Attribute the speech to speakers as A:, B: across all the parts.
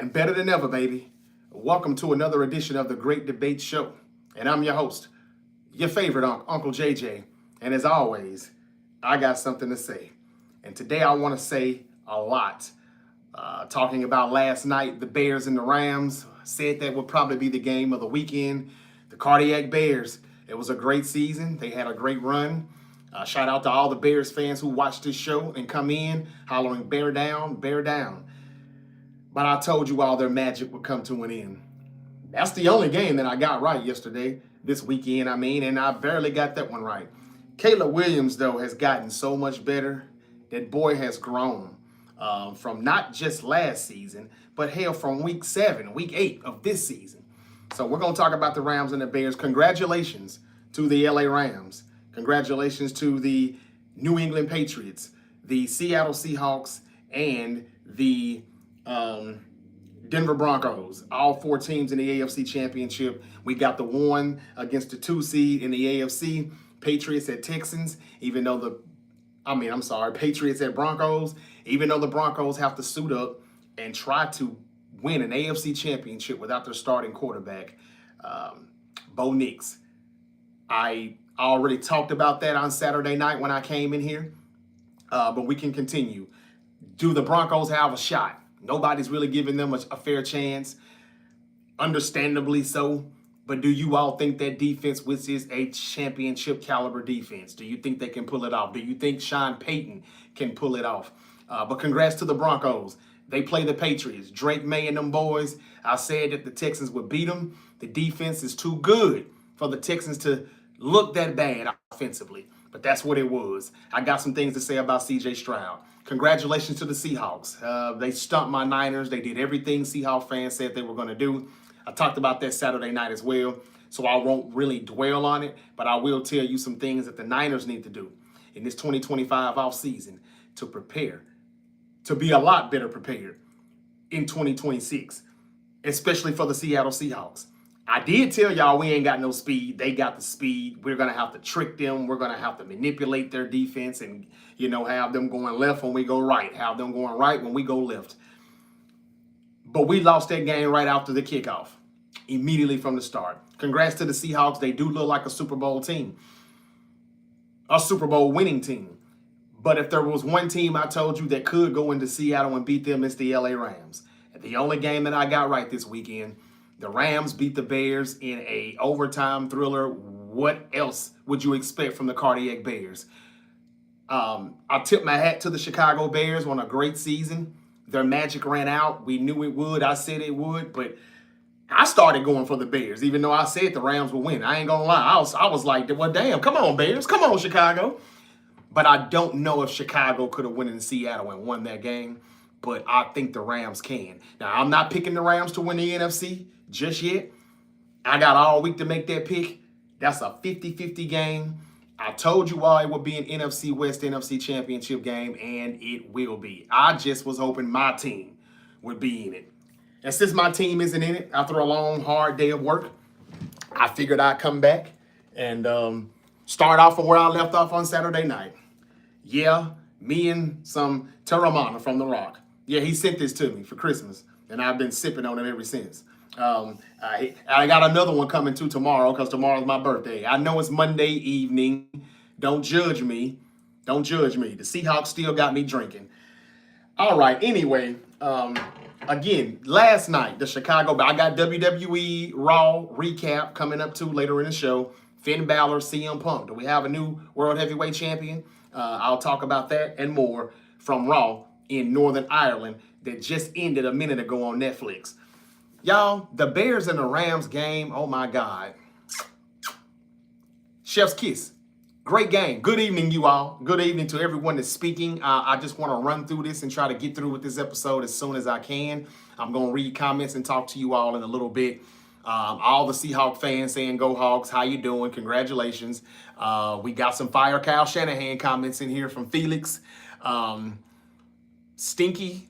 A: and better than ever, baby. Welcome to another edition of the Great Debate Show. And I'm your host, your favorite Uncle JJ. And as always, I got something to say. And today I want to say a lot. Talking about last night, the Bears and the Rams. Said that would probably be the game of the weekend. The Cardiac Bears. It was a great season. They had a great run. Shout out to all the Bears fans who watched this show and come in hollering, "Bear down, bear down." But I told you all their magic would come to an end. That's the only game that I got right this weekend, and I barely got that one right. Caleb Williams, though, has gotten so much better. That boy has grown from not just last season, but hell, from week 8 of this season. So we're going to talk about the Rams and the Bears. Congratulations to the LA Rams. Congratulations to the New England Patriots, the Seattle Seahawks, and the Denver Broncos. All 4 teams in the AFC Championship. We got the 1 against the 2 seed in the AFC. Patriots at Texans, Patriots at Broncos, even though the Broncos have to suit up and try to win an AFC Championship without their starting quarterback, Bo Nix. I already talked about that on Saturday night when I came in here, but we can continue. Do the Broncos have a shot? Nobody's really giving them a fair chance, understandably so. But do you all think that defense, which is a championship caliber defense, do you think they can pull it off? Do you think Sean Payton can pull it off? But congrats to the Broncos. They play the Patriots. Drake May and them boys. I said that the Texans would beat them. The defense is too good for the Texans to look that bad offensively. But that's what it was. I got some things to say about C.J. Stroud. Congratulations to the Seahawks. They stumped my Niners. They did everything Seahawks fans said they were going to do. I talked about that Saturday night as well, so I won't really dwell on it, but I will tell you some things that the Niners need to do in this 2025 offseason to prepare, to be a lot better prepared in 2026, especially for the Seattle Seahawks. I did tell y'all we ain't got no speed. They got the speed. We're going to have to trick them. We're going to have to manipulate their defense and, have them going left when we go right, have them going right when we go left. But we lost that game right after the kickoff, immediately from the start. Congrats to the Seahawks. They do look like a Super Bowl team, a Super Bowl winning team. But if there was one team I told you that could go into Seattle and beat them, it's the LA Rams. And the only game that I got right this weekend, the Rams beat the Bears in a overtime thriller. What else would you expect from the Cardiac Bears? I tip my hat to the Chicago Bears on a great season. Their magic ran out. We knew it would. I said it would. But I started going for the Bears, even though I said the Rams would win. I ain't going to lie. I was like, well, damn, come on, Bears. Come on, Chicago. But I don't know if Chicago could have won in Seattle and won that game. But I think the Rams can. Now, I'm not picking the Rams to win the NFC just yet. I got all week to make that pick. That's a 50-50 game. I told you all it would be an NFC West, NFC Championship game, and it will be. I just was hoping my team would be in it. And since my team isn't in it, after a long, hard day of work, I figured I'd come back and start off from where I left off on Saturday night. Yeah, me and some Terramana from The Rock. Yeah, he sent this to me for Christmas, and I've been sipping on it ever since. I got another one coming too tomorrow because tomorrow's my birthday. I know it's Monday evening. Don't judge me. Don't judge me. The Seahawks still got me drinking. All right. Anyway, again, last night, I got WWE Raw recap coming up too later in the show. Finn Balor, CM Punk. Do we have a new World Heavyweight Champion? I'll talk about that and more from Raw in Northern Ireland that just ended a minute ago on Netflix. Y'all, the Bears and the Rams game, oh my God. Chef's kiss. Great game. Good evening, you all. Good evening to everyone that's speaking. I just want to run through this and try to get through with this episode as soon as I can. I'm going to read comments and talk to you all in a little bit. All the Seahawk fans saying, "Go Hawks, how you doing? Congratulations." We got some Fire Kyle Shanahan comments in here from Felix. Stinky,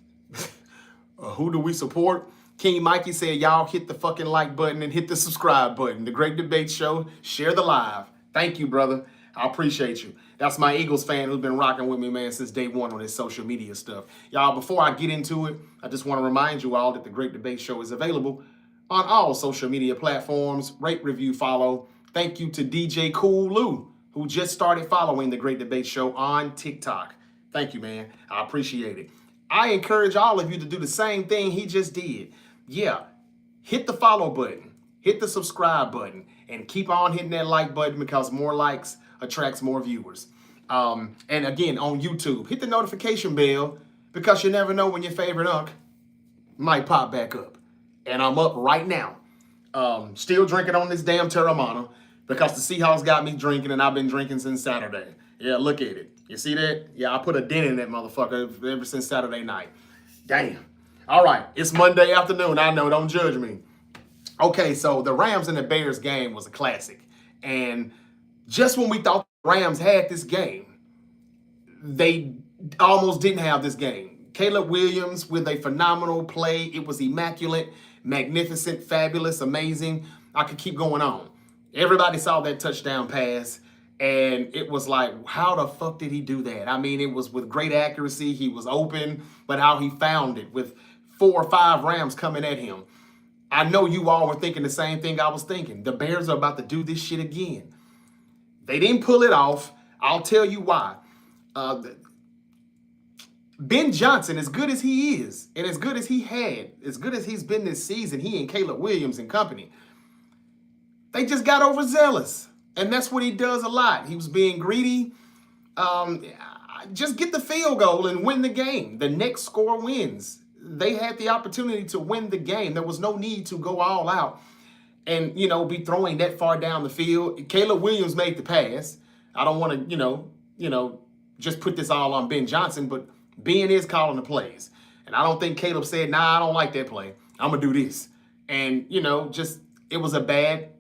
A: who do we support? King Mikey said, y'all hit the fucking like button and hit the subscribe button. The Great Debate Show, share the live. Thank you, brother. I appreciate you. That's my Eagles fan who's been rocking with me, man, since day one on this social media stuff. Y'all, before I get into it, I just want to remind you all that the Great Debate Show is available on all social media platforms. Rate, review, follow. Thank you to DJ Cool Lou, who just started following the Great Debate Show on TikTok. Thank you, man. I appreciate it. I encourage all of you to do the same thing he just did. Yeah, hit the follow button, hit the subscribe button, and keep on hitting that like button because more likes attracts more viewers. And again, on YouTube, hit the notification bell because you never know when your favorite unk might pop back up. And I'm up right now. Still drinking on this damn Terramana because the Seahawks got me drinking and I've been drinking since Saturday. Yeah, look at it. You see that? Yeah, I put a dent in that motherfucker ever since Saturday night. Damn. All right, it's Monday afternoon. I know, don't judge me. Okay, so the Rams and the Bears game was a classic. And just when we thought the Rams had this game, they almost didn't have this game. Caleb Williams with a phenomenal play. It was immaculate, magnificent, fabulous, amazing. I could keep going on. Everybody saw that touchdown pass. And it was like, how the fuck did he do that? I mean, it was with great accuracy. He was open, but how he found it with 4 or 5 Rams coming at him. I know you all were thinking the same thing I was thinking. The Bears are about to do this shit again. They didn't pull it off. I'll tell you why. Ben Johnson, as good as he is, and as good as he had, as good as he's been this season, he and Caleb Williams and company, they just got overzealous. And that's what he does a lot. He was being greedy. Just get the field goal and win the game. The next score wins. They had the opportunity to win the game. There was no need to go all out and, be throwing that far down the field. Caleb Williams made the pass. I don't want to, just put this all on Ben Johnson, but Ben is calling the plays. And I don't think Caleb said, nah, I don't like that play. I'm going to do this. And, it was a bad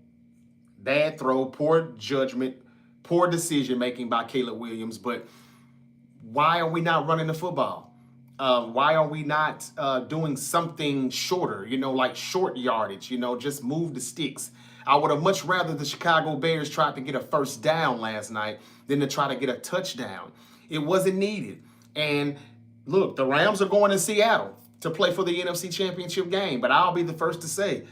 A: throw, poor judgment, poor decision-making by Caleb Williams. But why are we not running the football? Why are we not doing something shorter, like short yardage, just move the sticks? I would have much rather the Chicago Bears tried to get a first down last night than to try to get a touchdown. It wasn't needed. And look, the Rams are going to Seattle to play for the NFC Championship game. But I'll be the first to say,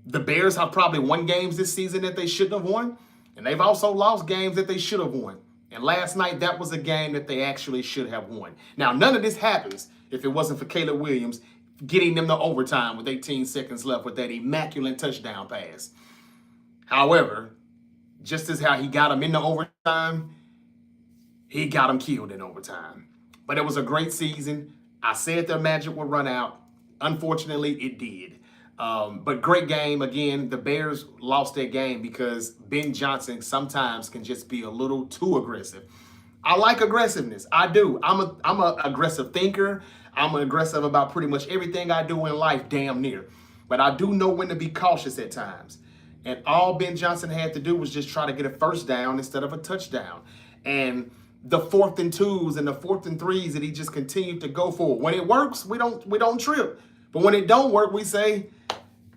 A: the Bears have probably won games this season that they shouldn't have won, and they've also lost games that they should have won. And last night, that was a game that they actually should have won. Now, none of this happens if it wasn't for Caleb Williams getting them to overtime with 18 seconds left with that immaculate touchdown pass. However, just as how he got them into overtime, he got them killed in overtime. But it was a great season. I said their magic would run out. Unfortunately, it did. But great game. Again, the Bears lost that game because Ben Johnson sometimes can just be a little too aggressive. I like aggressiveness. I do. I'm a aggressive thinker. I'm aggressive about pretty much everything I do in life, damn near. But I do know when to be cautious at times. And all Ben Johnson had to do was just try to get a first down instead of a touchdown. And the 4th and 2s and the 4th and 3s that he just continued to go for. When it works, we don't trip. But when it don't work, we say,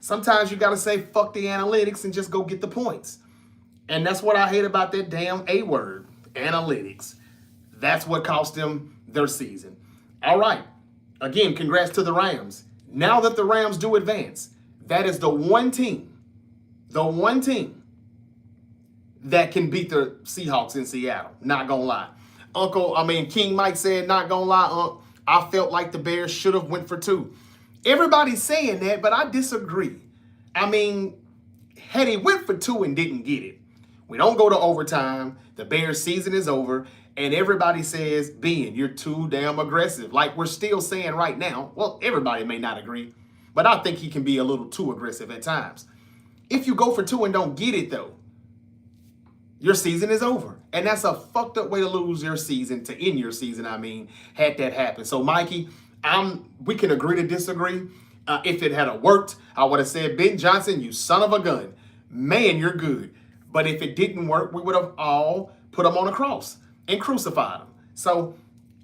A: sometimes you got to say, fuck the analytics and just go get the points. And that's what I hate about that damn A word, analytics. That's what cost them their season. All right. Again, congrats to the Rams. Now that the Rams do advance, that is the one team that can beat the Seahawks in Seattle. Not going to lie. King Mike said, not going to lie, I felt like the Bears should have went for 2. Everybody's saying that, but I disagree. Had he went for 2 and didn't get it, we don't go to overtime, the Bears season is over, and everybody says, Ben, you're too damn aggressive. Like we're still saying right now, well, everybody may not agree, but I think he can be a little too aggressive at times. If you go for 2 and don't get it, though, your season is over. And that's a fucked up way to lose your season, to end your season, had that happen. So, Mikey, we can agree to disagree. If it had worked, I would have said, Ben Johnson, you son of a gun. Man, you're good. But if it didn't work, we would have all put him on a cross and crucified him. So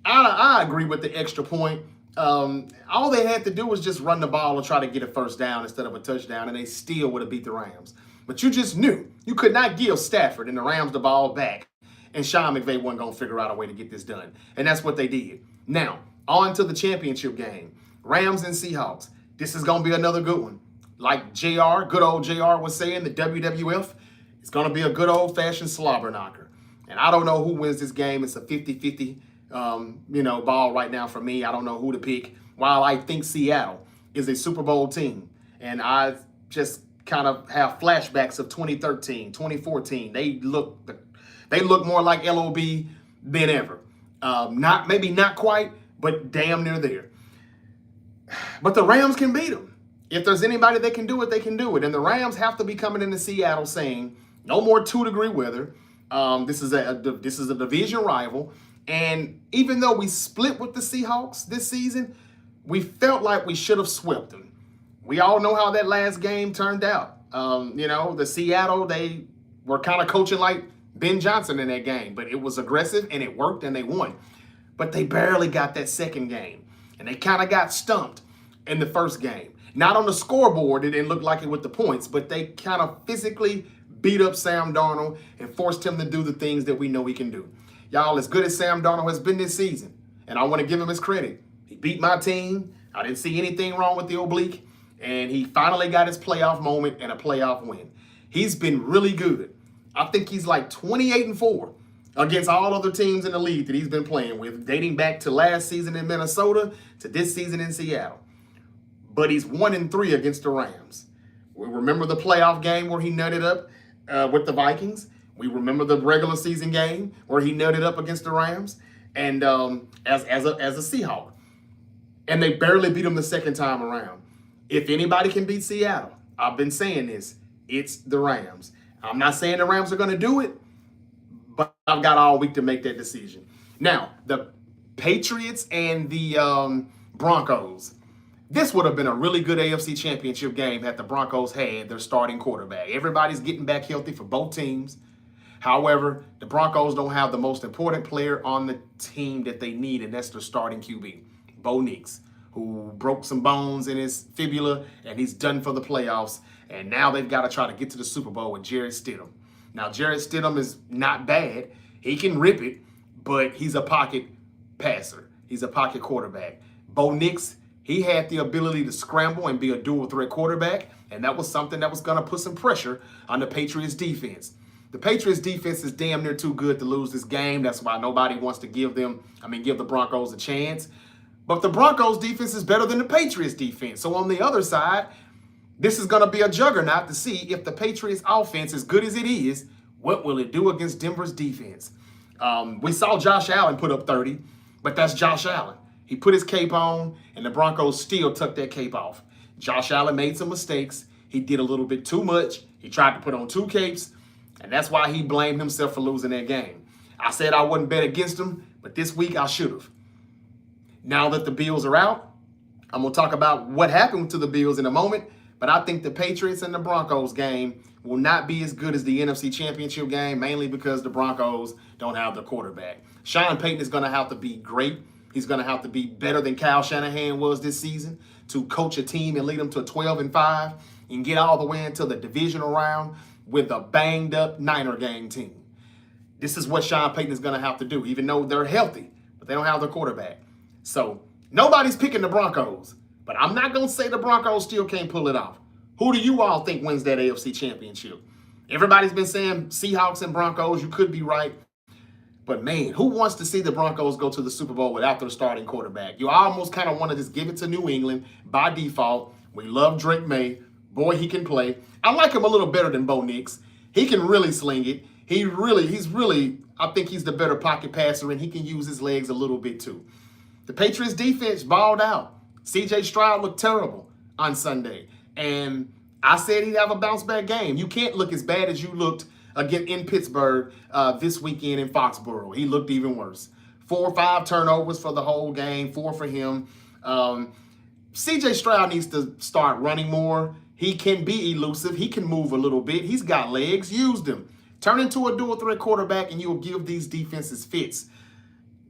A: I agree with the extra point. All they had to do was just run the ball and try to get a first down instead of a touchdown, and they still would have beat the Rams. But you just knew you could not give Stafford and the Rams the ball back, and Sean McVay wasn't going to figure out a way to get this done. And that's what they did. Now, on to the championship game. Rams and Seahawks. This is going to be another good one. Like good old JR was saying, the WWF, it's going to be a good old-fashioned slobber knocker. And I don't know who wins this game. It's a 50-50, ball right now for me. I don't know who to pick. While I think Seattle is a Super Bowl team, and I just kind of have flashbacks of 2013, 2014. They look more like LOB than ever. Maybe not quite, but damn near there. But the Rams can beat them. If there's anybody that can do it, they can do it. And the Rams have to be coming into Seattle saying, no more 2-degree weather. This is a division rival. And even though we split with the Seahawks this season, we felt like we should have swept them. We all know how that last game turned out. The Seattle, they were kind of coaching like Ben Johnson in that game. But it was aggressive, and it worked, and they won. But they barely got that second game. And they kind of got stumped in the first game. Not on the scoreboard, it didn't look like it with the points, but they kind of physically beat up Sam Darnold and forced him to do the things that we know he can do. Y'all, as good as Sam Darnold has been this season, and I want to give him his credit. He beat my team. I didn't see anything wrong with the oblique, and he finally got his playoff moment and a playoff win. He's been really good. I think he's like 28-4 against all other teams in the league that he's been playing with, dating back to last season in Minnesota to this season in Seattle. But he's 1-3 against the Rams. We remember the playoff game where he nutted up with the Vikings. We remember the regular season game where he nutted up against the Rams, and as a Seahawk. And they barely beat him the second time around. If anybody can beat Seattle, I've been saying this, it's the Rams. I'm not saying the Rams are going to do it, but I've got all week to make that decision. Now, the Patriots and the Broncos. This would have been a really good AFC Championship game had the Broncos had their starting quarterback. Everybody's getting back healthy for both teams. However, the Broncos don't have the most important player on the team that they need, and that's their starting QB, Bo Nix, who broke some bones in his fibula, and he's done for the playoffs. And now they've got to try to get to the Super Bowl with Jarrett Stidham. Now, Jarrett Stidham is not bad. He can rip it, but he's a pocket passer. He's a pocket quarterback. Bo Nix, he had the ability to scramble and be a dual threat quarterback, and that was something that was going to put some pressure on the Patriots defense. The Patriots defense is damn near too good to lose this game. That's why nobody wants to give the Broncos a chance. But the Broncos defense is better than the Patriots defense. So on the other side, this is going to be a juggernaut to see if the Patriots offense, as good as it is, what will it do against Denver's defense? We saw Josh Allen put up 30, but that's Josh Allen. He put his cape on, and the Broncos still took that cape off. Josh Allen made some mistakes. He did a little bit too much. He tried to put on 2 capes, and that's why he blamed himself for losing that game. I said I wouldn't bet against him, but this week I should have. Now that the Bills are out, I'm going to talk about what happened to the Bills in a moment, but I think the Patriots and the Broncos game will not be as good as the NFC Championship game, mainly because the Broncos don't have the quarterback. Sean Payton is going to have to be great. He's going to have to be better than Kyle Shanahan was this season to coach a team and lead them to a 12-5 and get all the way into the divisional round with a banged-up Niner gang team. This is what Sean Payton is going to have to do, even though they're healthy, but they don't have their quarterback. So nobody's picking the Broncos, but I'm not going to say the Broncos still can't pull it off. Who do you all think wins that AFC Championship? Everybody's been saying Seahawks and Broncos. You could be right. But, man, who wants to see the Broncos go to the Super Bowl without their starting quarterback? You almost kind of want to just give it to New England by default. We love Drake May. Boy, he can play. I like him a little better than Bo Nix. He can really sling it. I think he's the better pocket passer, and he can use his legs a little bit too. The Patriots defense balled out. C.J. Stroud looked terrible on Sunday. And I said he'd have a bounce-back game. You can't look as bad as you looked again in Pittsburgh this weekend in Foxborough. He looked even worse. 4 or 5 turnovers for the whole game, 4 for him. C.J. Stroud needs to start running more. He can be elusive. He can move a little bit. He's got legs. Use them. Turn into a dual-threat quarterback, and you'll give these defenses fits.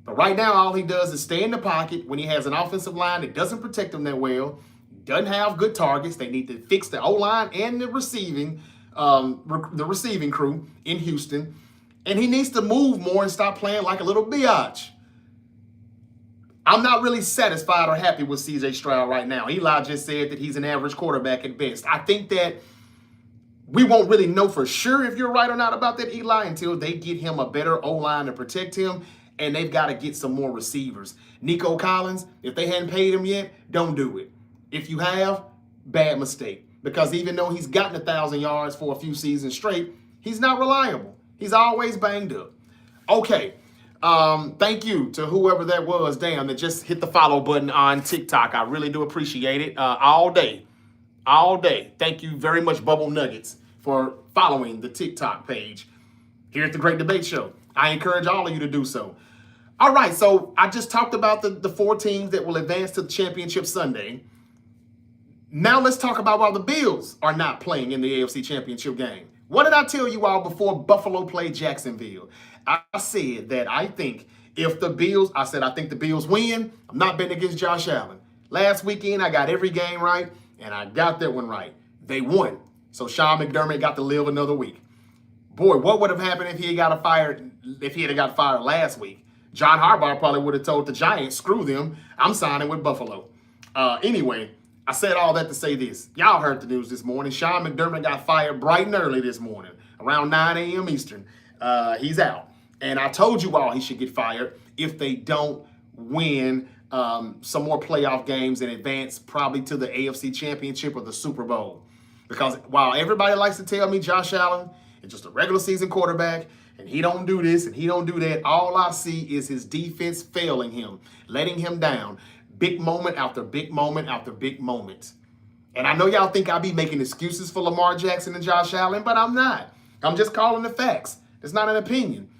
A: But right now, all he does is stay in the pocket when he has an offensive line that doesn't protect him that well, doesn't have good targets. They need to fix the O-line and the receiving the receiving crew in Houston, and he needs to move more and stop playing like a little biatch. I'm not really satisfied or happy with C.J. Stroud right now. Eli just said that he's an average quarterback at best. I think that we won't really know for sure if you're right or not about that, Eli, until they get him a better O-line to protect him, and they've got to get some more receivers. Nico Collins, if they hadn't paid him yet, don't do it. If you have, bad mistake. Because even though he's gotten 1,000 yards for a few seasons straight, he's not reliable. He's always banged up. Okay. Thank you to whoever that was, damn, that just hit the follow button on TikTok. I really do appreciate it. All day. Thank you very much, Bubble Nuggets, for following the TikTok page here at the Great Debate Show. I encourage all of you to do so. All right, so I just talked about the 4 teams that will advance to the championship Sunday. Now let's talk about why the Bills are not playing in the AFC Championship game. What did I tell you all before Buffalo played Jacksonville? I said that I think if the Bills, I think the Bills win. I'm not betting against Josh Allen. Last weekend, I got every game right, and I got that one right. They won. So Sean McDermott got to live another week. Boy, what would have happened if he had got fired last week? John Harbaugh probably would have told the Giants, screw them, I'm signing with Buffalo. Anyway, I said all that to say this. Y'all heard the news this morning. Sean McDermott got fired bright and early this morning, around 9 a.m. Eastern. He's out. And I told you all he should get fired if they don't win some more playoff games and advance probably to the AFC Championship or the Super Bowl. Because while everybody likes to tell me Josh Allen is just a regular season quarterback and he don't do this and he don't do that, all I see is his defense failing him, letting him down. Big moment after big moment after big moment. And I know y'all think I'll be making excuses for Lamar Jackson and Josh Allen, but I'm not. I'm just calling the facts. It's not an opinion.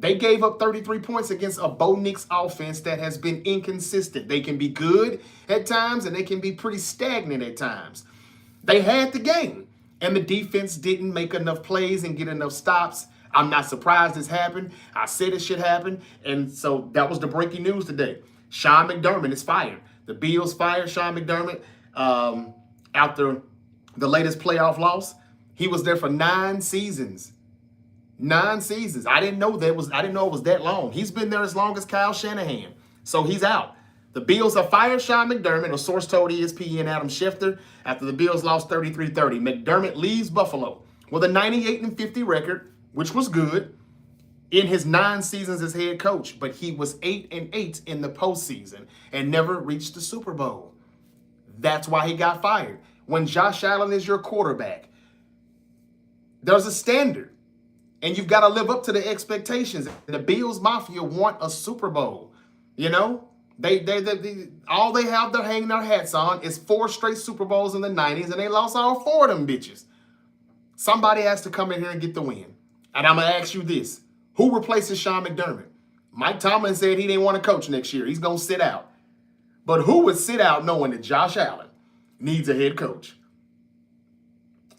A: They gave up 33 points against a Bo Nix offense that has been inconsistent. They can be good at times and they can be pretty stagnant at times. They had the game and the defense didn't make enough plays and get enough stops. I'm not surprised this happened. I said it should happen. And so that was the breaking news today. Sean McDermott is fired. The Bills fired Sean McDermott after the latest playoff loss. He was there for 9 seasons. 9 seasons. I didn't know it was that long. He's been there as long as Kyle Shanahan. So he's out. The Bills have fired Sean McDermott, a source told ESPN Adam Schefter, after the Bills lost 33-30. McDermott leaves Buffalo with a 98-50 record, which was good in his 9 seasons as head coach, but he was 8-8 in the postseason and never reached the Super Bowl. That's why he got fired. When Josh Allen is your quarterback, there's a standard, and you've got to live up to the expectations. The Bills Mafia want a Super Bowl. You know, they all they have to hang their hats on is 4 straight Super Bowls in the 90s, and they lost all 4 of them bitches. Somebody has to come in here and get the win. And I'm going to ask you this. Who replaces Sean McDermott? Mike Tomlin said he didn't want to coach next year. He's going to sit out. But who would sit out knowing that Josh Allen needs a head coach?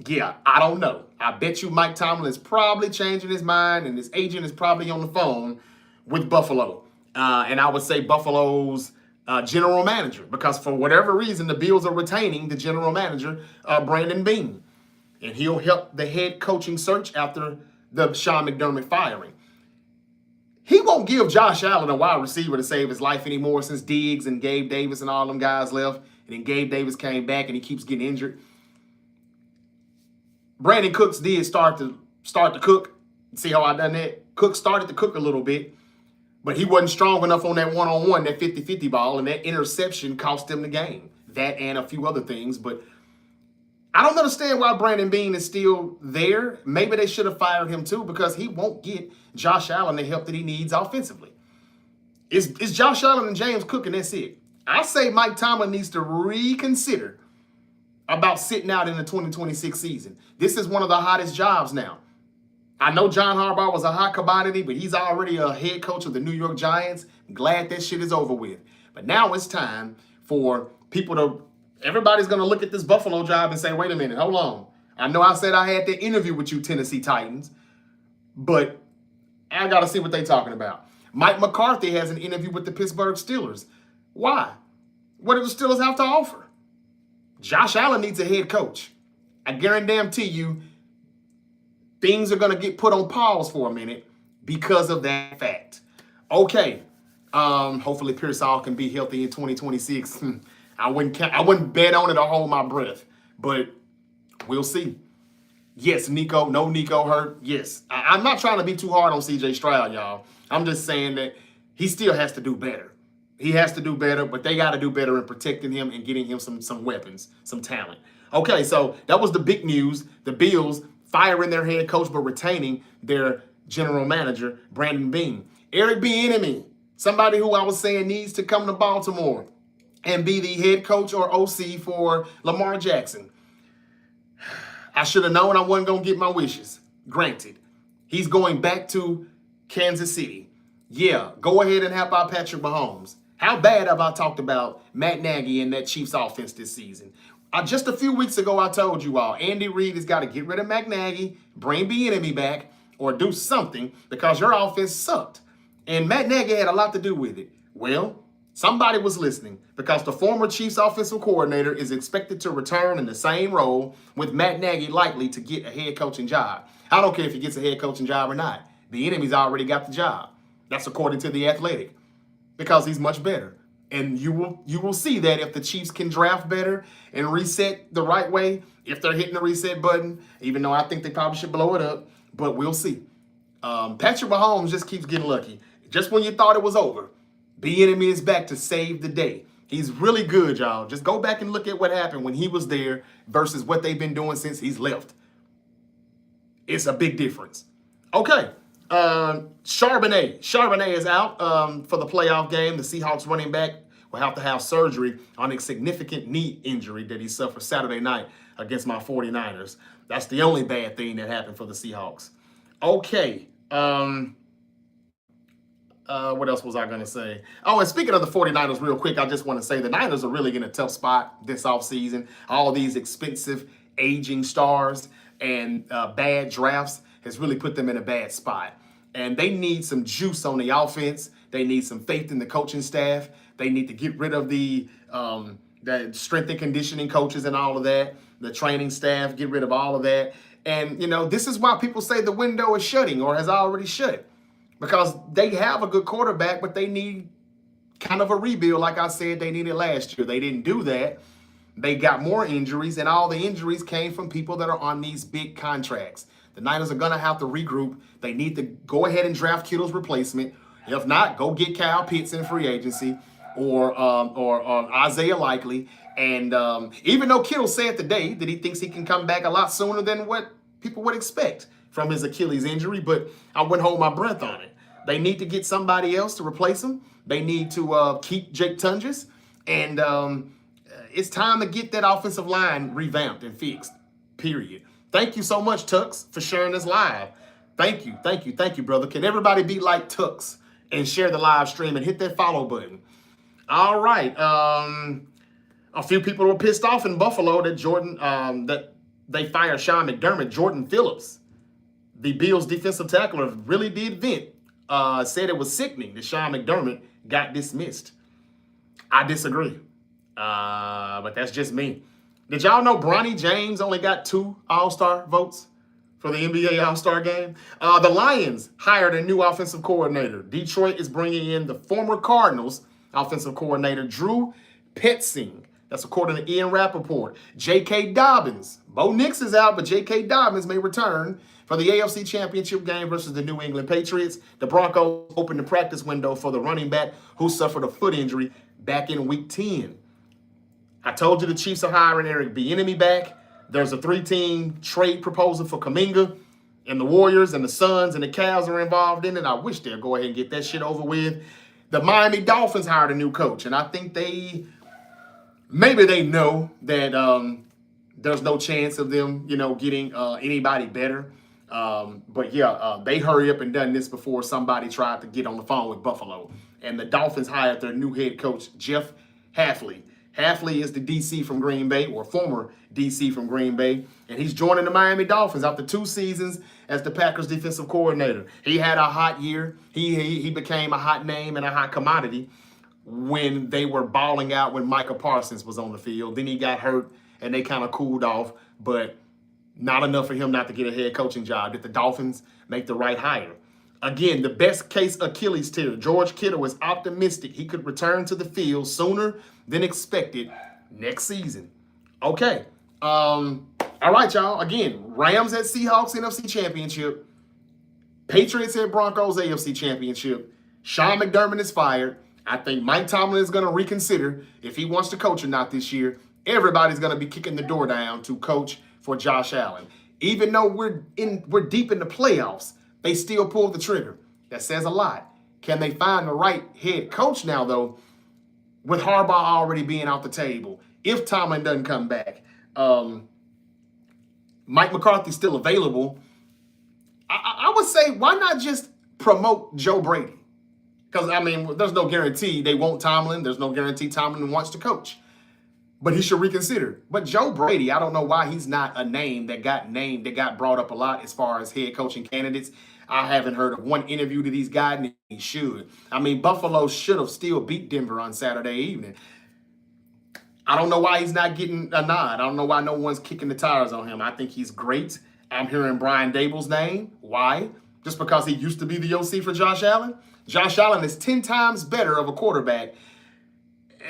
A: Yeah, I don't know. I bet you Mike Tomlin is probably changing his mind and his agent is probably on the phone with Buffalo. And I would say Buffalo's general manager, because for whatever reason, the Bills are retaining the general manager, Brandon Beane. And he'll help the head coaching search after the Sean McDermott firing. He won't give Josh Allen a wide receiver to save his life anymore since Diggs and Gabe Davis and all them guys left. And then Gabe Davis came back and he keeps getting injured. Brandon Cooks did start to cook. See how I done that? Cook started to cook a little bit, but he wasn't strong enough on that one-on-one, that 50-50 ball, and that interception cost him the game. That and a few other things, but I don't understand why Brandon Beane is still there. Maybe they should have fired him too, because he won't get Josh Allen the help that he needs offensively. It's Josh Allen and James Cook, and that's it. I say Mike Tomlin needs to reconsider about sitting out in the 2026 season. This is one of the hottest jobs now. I know John Harbaugh was a hot commodity, but he's already a head coach of the New York Giants. I'm glad that shit is over with. But now it's time for people to, everybody's going to look at this Buffalo job and say, wait a minute, hold on. I know I said I had that interview with you Tennessee Titans, but I got to see what they're talking about. Mike McCarthy has an interview with the Pittsburgh Steelers. Why? What do the Steelers have to offer? Josh Allen needs a head coach. I guarantee you, things are going to get put on pause for a minute because of that fact. Okay. Hopefully Pearsall can be healthy in 2026. I wouldn't bet on it or hold my breath, but we'll see. Yes, no Nico hurt. Yes. I'm not trying to be too hard on CJ Stroud, y'all. I'm just saying that he still has to do better. He has to do better, but they got to do better in protecting him and getting him some weapons, some talent. Okay, so that was the big news. The Bills firing their head coach but retaining their general manager, Brandon Beane. Eric Bienemy, somebody who I was saying needs to come to Baltimore and be the head coach or OC for Lamar Jackson. I should have known I wasn't going to get my wishes. Granted, he's going back to Kansas City. Yeah, go ahead and help out Patrick Mahomes. How bad have I talked about Matt Nagy and that Chiefs offense this season? Just a few weeks ago, I told you all, Andy Reid has got to get rid of Matt Nagy, bring Bienemy back, or do something because your offense sucked. And Matt Nagy had a lot to do with it. Well, somebody was listening because the former Chiefs offensive coordinator is expected to return in the same role with Matt Nagy likely to get a head coaching job. I don't care if he gets a head coaching job or not. Bienemy's already got the job. That's according to The Athletic because he's much better. And you will see that if the Chiefs can draft better and reset the right way, if they're hitting the reset button, even though I think they probably should blow it up, but we'll see. Patrick Mahomes just keeps getting lucky. Just when you thought it was over, Bienemy is back to save the day. He's really good, y'all. Just go back and look at what happened when he was there versus what they've been doing since he's left. It's a big difference. Okay. Charbonnet is out for the playoff game. The Seahawks running back will have to have surgery on a significant knee injury that he suffered Saturday night against my 49ers. That's the only bad thing that happened for the Seahawks. Okay. What else was I going to say? Oh, and speaking of the 49ers real quick, I just want to say the Niners are really in a tough spot this offseason. All these expensive aging stars and bad drafts has really put them in a bad spot. And they need some juice on the offense. They need some faith in the coaching staff. They need to get rid of the strength and conditioning coaches and all of that, the training staff, get rid of all of that. And, this is why people say the window is shutting or has already shut. Because they have a good quarterback, but they need kind of a rebuild like I said they needed last year. They didn't do that. They got more injuries, and all the injuries came from people that are on these big contracts. The Niners are going to have to regroup. They need to go ahead and draft Kittle's replacement. If not, go get Kyle Pitts in free agency or Isaiah Likely. And even though Kittle said today that he thinks he can come back a lot sooner than what people would expect from his Achilles injury, but I wouldn't hold my breath on it. They need to get somebody else to replace him. They need to keep Jake Tunges. And it's time to get that offensive line revamped and fixed, period. Thank you so much, Tux, for sharing this live. Thank you, brother. Can everybody be like Tux and share the live stream and hit that follow button? All right. A few people were pissed off in Buffalo that that they fired Sean McDermott. Jordan Phillips, the Bills defensive tackler, really did vent. Said it was sickening that Sean McDermott got dismissed. I disagree. But that's just me. Did y'all know Bronny James only got 2 All-Star votes for the NBA All-Star game? The Lions hired a new offensive coordinator. Detroit is bringing in the former Cardinals offensive coordinator, Drew Petzing. That's according to Ian Rappaport. J.K. Dobbins. Bo Nix is out, but J.K. Dobbins may return for the AFC Championship game versus the New England Patriots. The Broncos opened the practice window for the running back who suffered a foot injury back in Week 10. I told you the Chiefs are hiring Eric Bienemy back. There's a 3-team trade proposal for Kuminga, and the Warriors and the Suns and the Cavs are involved in it. I wish they'd go ahead and get that shit over with. The Miami Dolphins hired a new coach, and I think maybe they know that there's no chance of them, getting anybody better. But yeah, they hurry up and done this before somebody tried to get on the phone with Buffalo. And the Dolphins hired their new head coach, Jeff Hafley. Hafley is the DC from Green Bay, or former DC from Green Bay, and he's joining the Miami Dolphins after 2 seasons as the Packers defensive coordinator. He had a hot year. He became a hot name and a hot commodity when they were balling out when Micah Parsons was on the field. Then he got hurt, and they kind of cooled off. But Not enough for him not to get a head coaching job. Did the Dolphins make the right hire? Again, the best case Achilles tear. George Kittle is optimistic he could return to the field sooner than expected next season. Okay. All right, y'all. Again, Rams at Seahawks NFC Championship. Patriots at Broncos AFC Championship. Sean McDermott is fired. I think Mike Tomlin is going to reconsider if he wants to coach or not this year. Everybody's going to be kicking the door down to coach for Josh Allen. Even though we're deep in the playoffs, they still pulled the trigger. That says a lot. Can they find the right head coach now, though, with Harbaugh already being off the table? If Tomlin doesn't come back. Mike McCarthy's still available. I would say, why not just promote Joe Brady? Because, I mean, there's no guarantee they want Tomlin. There's no guarantee Tomlin wants to coach. But he should reconsider. But Joe Brady, I don't know why he's not a name that got brought up a lot as far as head coaching candidates. I haven't heard of one interview that he's gotten, and he should. I mean, Buffalo should have still beat Denver on Saturday evening. I don't know why he's not getting a nod. I don't know why no one's kicking the tires on him. I think he's great. I'm hearing Brian Dable's name. Why? Just because he used to be the OC for Josh Allen? Josh Allen is 10 times better of a quarterback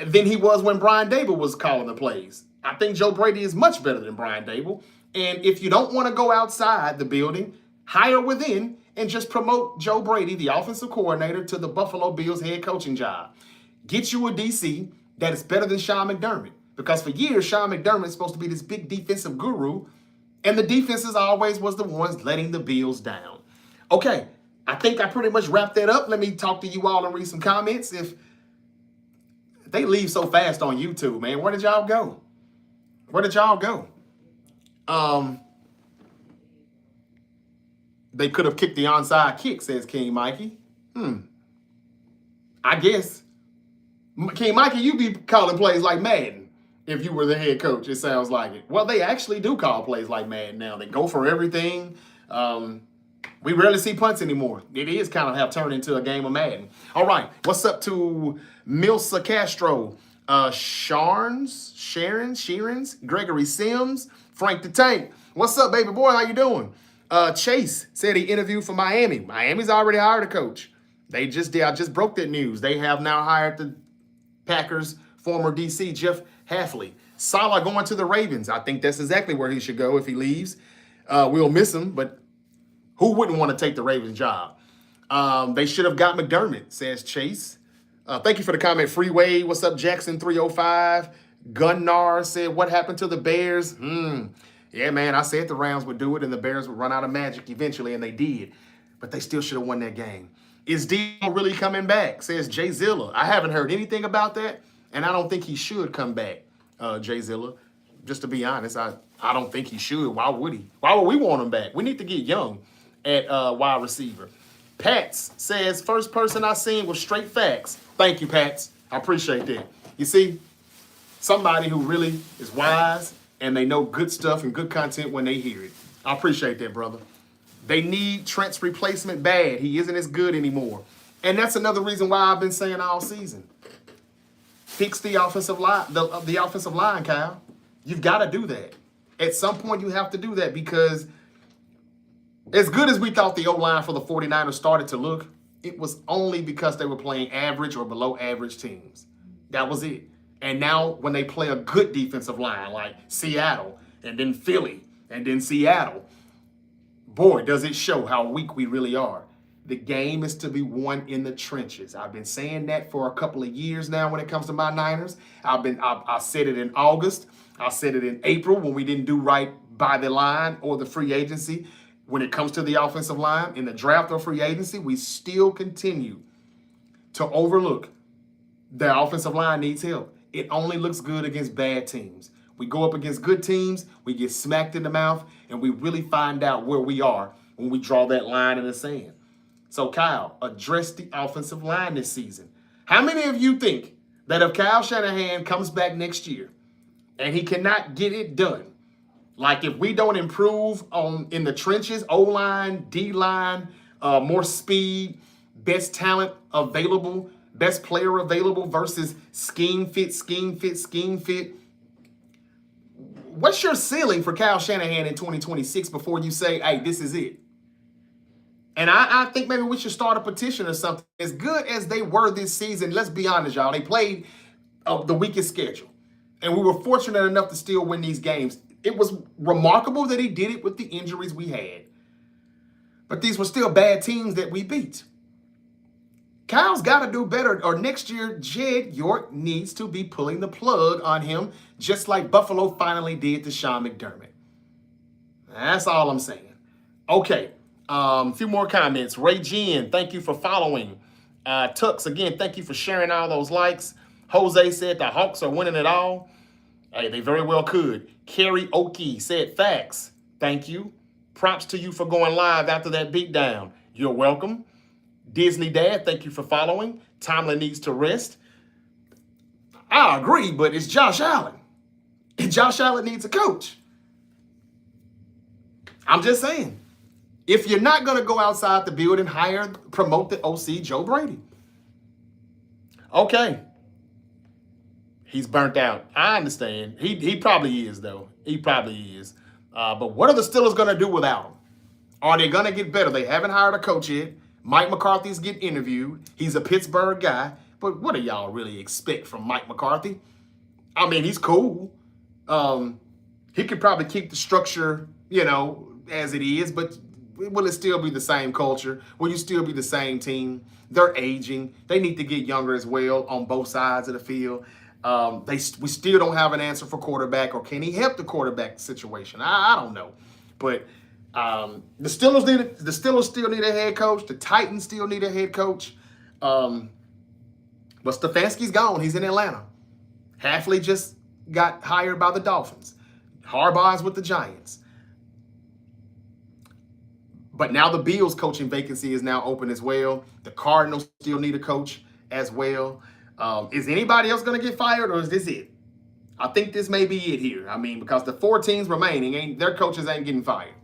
A: than he was when Brian Dable was calling the plays. I think Joe Brady is much better than Brian Dable. And if you don't want to go outside the building, hire within and just promote Joe Brady, the offensive coordinator, to the Buffalo Bills head coaching job. Get you a DC that is better than Sean McDermott. Because for years, Sean McDermott is supposed to be this big defensive guru, and the defenses always was the ones letting the Bills down. Okay, I think I pretty much wrapped that up. Let me talk to you all and read some comments. If they leave so fast on YouTube, man, where did y'all go? Where did y'all go? They could have kicked the onside kick, says King Mikey. I guess. King Mikey, you be calling plays like Madden if you were the head coach. It sounds like it. Well, they actually do call plays like Madden now. They go for everything. We rarely see punts anymore. It is kind of have turned into a game of Madden. All right. What's up to Milsa Castro? Sheerans, Gregory Sims, Frank the Tank. What's up, baby boy? How you doing? Chase said he interviewed for Miami. Miami's already hired a coach. I just broke that news. They have now hired the Packers former DC, Jeff Hafley. Saleh going to the Ravens. I think that's exactly where he should go if he leaves. We'll miss him, but who wouldn't want to take the Ravens job? They should have got McDermott, says Chase. Thank you for the comment, Freeway. What's up, Jackson 305? Gunnar said, what happened to the Bears? Yeah, man, I said the Rams would do it and the Bears would run out of magic eventually, and they did. But they still should have won that game. Is Dio really coming back, says Jay Zilla. I haven't heard anything about that, and I don't think he should come back, Jay Zilla. Just to be honest, I don't think he should. Why would he? Why would we want him back? We need to get Young at wide receiver. Pats says, first person I seen was straight facts. Thank you, Pats. I appreciate that. You see, somebody who really is wise and they know good stuff and good content when they hear it. I appreciate that, brother. They need Trent's replacement bad. He isn't as good anymore. And that's another reason why I've been saying all season. Fix the offensive line, the offensive line, Kyle. You've got to do that. At some point, you have to do that because as good as we thought the O-line for the 49ers started to look, it was only because they were playing average or below average teams. That was it. And now when they play a good defensive line like Seattle and then Philly and then Seattle, boy, does it show how weak we really are. The game is to be won in the trenches. I've been saying that for a couple of years now when it comes to my Niners. I said it in August. I said it in April when we didn't do right by the line or the free agency. When it comes to the offensive line, in the draft or free agency, we still continue to overlook the offensive line needs help. It only looks good against bad teams. We go up against good teams, we get smacked in the mouth, and we really find out where we are when we draw that line in the sand. So, Kyle, address the offensive line this season. How many of you think that if Kyle Shanahan comes back next year and he cannot get it done, like if we don't improve in the trenches, O-line, D-line, more speed, best talent available, best player available versus scheme fit, what's your ceiling for Kyle Shanahan in 2026 before you say, hey, this is it? And I think maybe we should start a petition or something. As good as they were this season, let's be honest, y'all, they played the weakest schedule. And we were fortunate enough to still win these games. It was remarkable that he did it with the injuries we had. But these were still bad teams that we beat. Kyle's got to do better, or next year, Jed York needs to be pulling the plug on him, just like Buffalo finally did to Sean McDermott. That's all I'm saying. Okay, a few more comments. Ray Jean, thank you for following. Tux, again, thank you for sharing all those likes. Jose said the Hawks are winning it all. Hey, they very well could. Karaoke said facts. Thank you. Props to you for going live after that beatdown. You're welcome. Disney Dad, thank you for following. Tomlin needs to rest. I agree, but it's Josh Allen. And Josh Allen needs a coach. I'm just saying. If you're not going to go outside the building, promote the OC Joe Brady. Okay. He's burnt out. I understand. He probably is, though. He probably is. But what are the Steelers going to do without him? Are they going to get better? They haven't hired a coach yet. Mike McCarthy's getting interviewed. He's a Pittsburgh guy. But what do y'all really expect from Mike McCarthy? I mean, he's cool. He could probably keep the structure, as it is. But will it still be the same culture? Will you still be the same team? They're aging. They need to get younger as well on both sides of the field. We still don't have an answer for quarterback, or can he help the quarterback situation? I don't know. But the Steelers still need a head coach. The Titans still need a head coach. But Stefanski's gone. He's in Atlanta. Hafley just got hired by the Dolphins. Harbaugh's with the Giants. But now the Bills coaching vacancy is now open as well. The Cardinals still need a coach as well. Is anybody else going to get fired, or is this it? I think this may be it here. I mean, because the 4 teams remaining, their coaches ain't getting fired.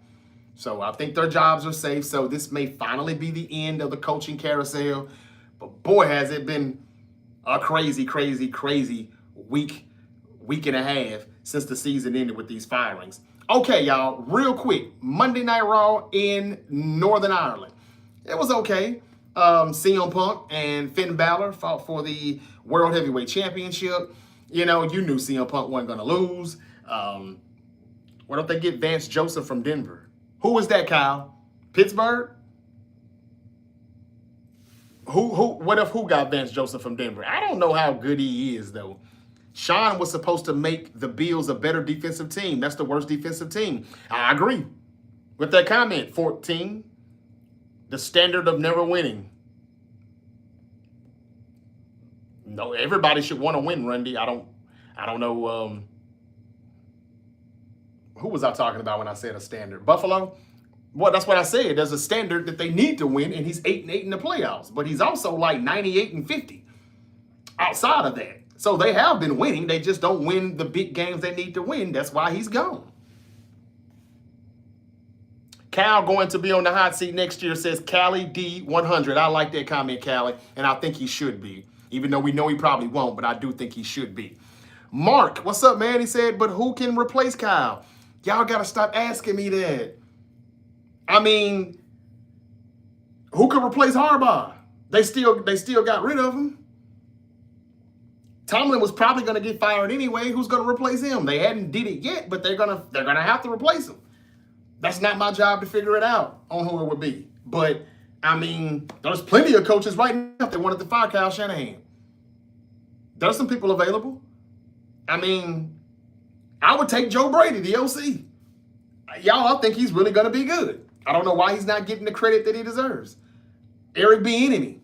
A: So I think their jobs are safe. So this may finally be the end of the coaching carousel. But boy, has it been a crazy, crazy, crazy week and a half since the season ended with these firings. Okay, y'all, real quick. Monday Night Raw in Northern Ireland. It was okay. CM Punk and Finn Balor fought for the World Heavyweight Championship. You knew CM Punk wasn't going to lose. Why don't they get Vance Joseph from Denver? Who was that, Kyle? Pittsburgh? Who got Vance Joseph from Denver? I don't know how good he is, though. Sean was supposed to make the Bills a better defensive team. That's the worst defensive team. I agree with that comment. 14, the standard of never winning. No, everybody should want to win, Rundy. I don't know. Who was I talking about when I said a standard? Buffalo? Well, that's what I said. There's a standard that they need to win, and he's 8-8 in the playoffs. But he's also like 98-50 outside of that. So they have been winning. They just don't win the big games they need to win. That's why he's gone. Cal going to be on the hot seat next year, says Callie D100. I like that comment, Callie, and I think he should be. Even though we know he probably won't, but I do think he should be. Mark, what's up, man? He said, but who can replace Kyle? Y'all got to stop asking me that. I mean, who could replace Harbaugh? They still got rid of him. Tomlin was probably going to get fired anyway. Who's going to replace him? They hadn't did it yet, but they're gonna have to replace him. That's not my job to figure it out on who it would be. But I mean, there's plenty of coaches right now that wanted to fire Kyle Shanahan. There's some people available. I mean, I would take Joe Brady, the OC. Y'all, I think he's really going to be good. I don't know why he's not getting the credit that he deserves. Eric Bienemy.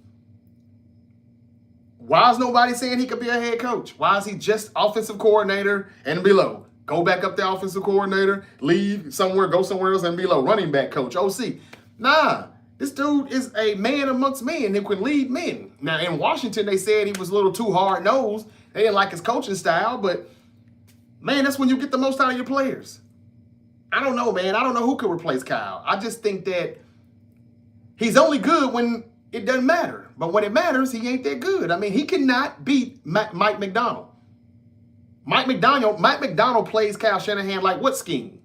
A: Why is nobody saying he could be a head coach? Why is he just offensive coordinator and below? Go back up the offensive coordinator, leave somewhere, go somewhere else and below. Running back coach, OC. Nah, this dude is a man amongst men who can lead men. Now, in Washington, they said he was a little too hard-nosed. They didn't like his coaching style, but, man, that's when you get the most out of your players. I don't know, man. I don't know who could replace Kyle. I just think that he's only good when it doesn't matter. But when it matters, he ain't that good. I mean, he cannot beat Mike McDonald. Mike McDonald plays Kyle Shanahan like what scheme?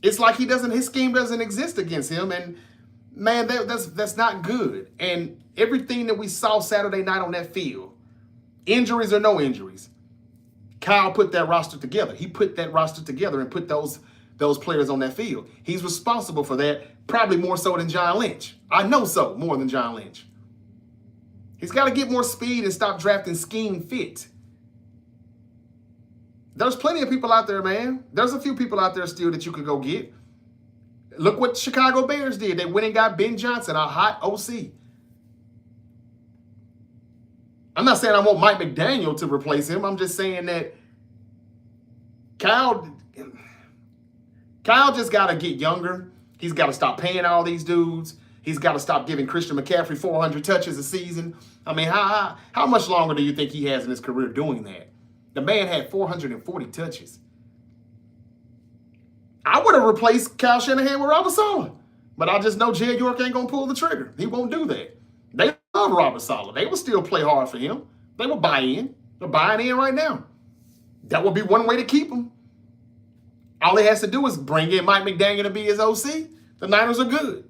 A: It's like his scheme doesn't exist against him. And man, that's not good. And everything that we saw Saturday night on that field, injuries or no injuries, Kyle put that roster together. He put that roster together and put those players on that field. He's responsible for that, probably more so than John Lynch. I know so, more than John Lynch. He's got to get more speed and stop drafting scheme fit. There's plenty of people out there, man. There's a few people out there still that you could go get. Look what Chicago Bears did. They went and got Ben Johnson, a hot OC. I'm not saying I want Mike McDaniel to replace him. I'm just saying that Kyle just got to get younger. He's got to stop paying all these dudes. He's got to stop giving Christian McCaffrey 400 touches a season. I mean, how much longer do you think he has in his career doing that? The man had 440 touches. I would have replaced Kyle Shanahan with Robert Saleh. But I just know Jed York ain't going to pull the trigger. He won't do that. They love Robert Saleh. They will still play hard for him. They will buy in. They're buying in right now. That would be one way to keep him. All he has to do is bring in Mike McDaniel to be his OC. The Niners are good.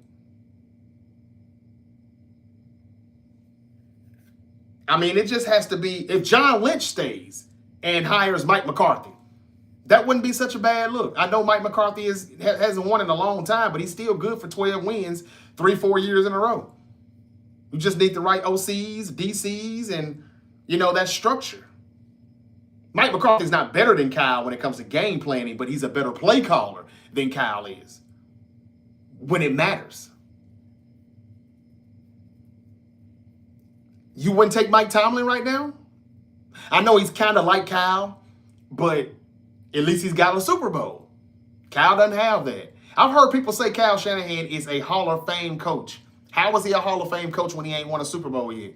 A: I mean, it just has to be, if John Lynch stays and hires Mike McCarthy, that wouldn't be such a bad look. I know Mike McCarthy hasn't won in a long time, but he's still good for 12 wins 3-4 years in a row. You just need the right OCs, DCs, and, that structure. Mike McCarthy's not better than Kyle when it comes to game planning, but he's a better play caller than Kyle is when it matters. You wouldn't take Mike Tomlin right now? I know he's kind of like Kyle, but at least he's got a Super Bowl. Kyle doesn't have that. I've heard people say Kyle Shanahan is a Hall of Fame coach. How is he a Hall of Fame coach when he ain't won a Super Bowl yet?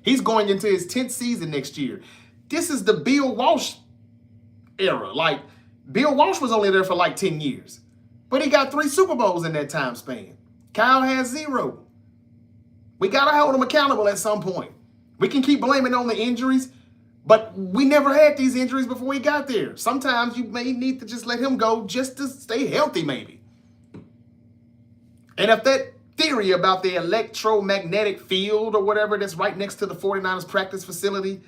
A: He's going into his 10th season next year. This is the Bill Walsh era. Like, Bill Walsh was only there for like 10 years. But he got 3 Super Bowls in that time span. Kyle has 0. We got to hold him accountable at some point. We can keep blaming on the injuries, but we never had these injuries before he got there. Sometimes you may need to just let him go just to stay healthy, maybe. And if that theory about the electromagnetic field or whatever that's right next to the 49ers practice facility,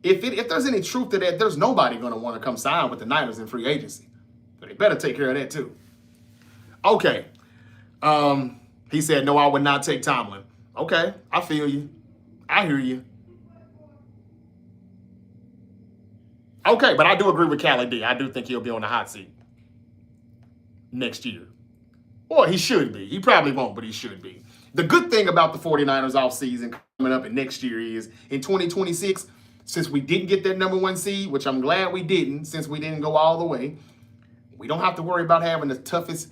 A: if there's any truth to that, there's nobody going to want to come sign with the Niners in free agency. But they better take care of that too. Okay. He said, no, I would not take Tomlin. Okay, I feel you. I hear you. Okay, but I do agree with Callie D. I do think he'll be on the hot seat next year. Or he should be. He probably won't, but he should be. The good thing about the 49ers offseason coming up in next year is in 2026, since we didn't get that number 1 seed, which I'm glad we didn't, since we didn't go all the way, we don't have to worry about having the toughest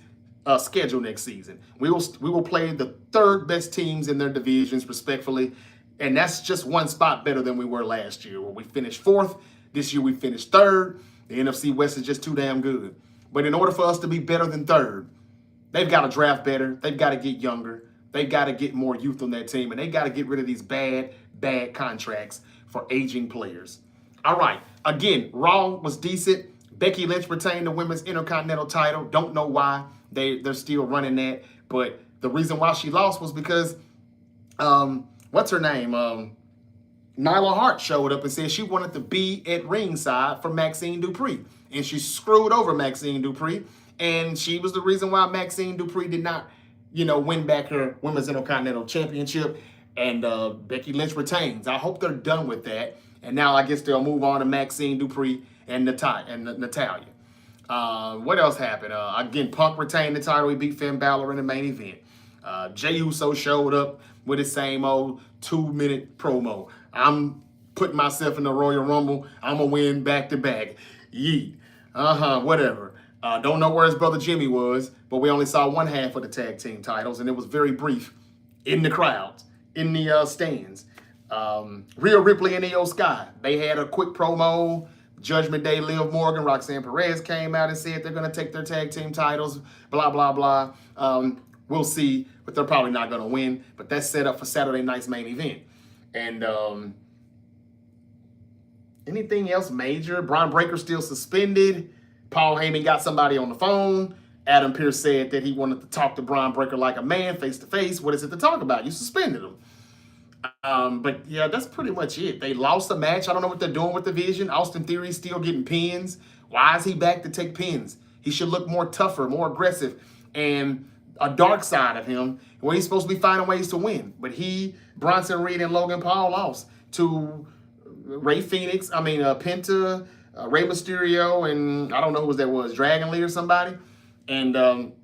A: schedule next season. We will play the 3rd best teams in their divisions, respectfully, and that's just 1 spot better than we were last year, where we finished 4th. This year we finished 3rd. The NFC West is just too damn good. But in order for us to be better than 3rd, they've got to draft better. They've got to get younger. They've got to get more youth on that team, and they got to get rid of these bad contracts for aging players. All right. Again, Raw was decent. Becky Lynch retained the women's Intercontinental title. Don't know why they're still running that, but the reason why she lost was because, what's her name? Nyla Hart showed up and said she wanted to be at ringside for Maxine Dupree, and she screwed over Maxine Dupree, and she was the reason why Maxine Dupree did not, win back her women's Intercontinental Championship, and Becky Lynch retains. I hope they're done with that, and now I guess they'll move on to Maxine Dupree and Natalya. What else happened? Again, Punk retained the title. He beat Finn Balor in the main event. Jey Uso showed up with his same old 2-minute promo. I'm putting myself in the Royal Rumble. I'm going to win back-to-back. Yeet. Whatever. Don't know where his brother Jimmy was, but we only saw one half of the tag team titles, and it was very brief in the crowds, in the stands. Rhea Ripley and Io Sky, they had a quick promo. Judgment Day, Liv Morgan, Roxanne Perez came out and said they're going to take their tag team titles, blah, blah, blah. We'll see, but they're probably not going to win. But that's set up for Saturday night's main event. And Anything else major? Bron Breakker still suspended. Paul Heyman got somebody on the phone. Adam Pearce said that he wanted to talk to Bron Breakker like a man, face to face. What is it to talk about? You suspended him. But yeah, that's pretty much it. They lost the match. I don't know what they're doing with the division. Austin Theory's still getting pins. Why is he back to take pins? He should look more tougher, more aggressive, and a dark side of him where he's supposed to be finding ways to win. But he, Bronson Reed, and Logan Paul lost to Penta, Rey Mysterio, and I don't know who that was, Dragon Lee or somebody. And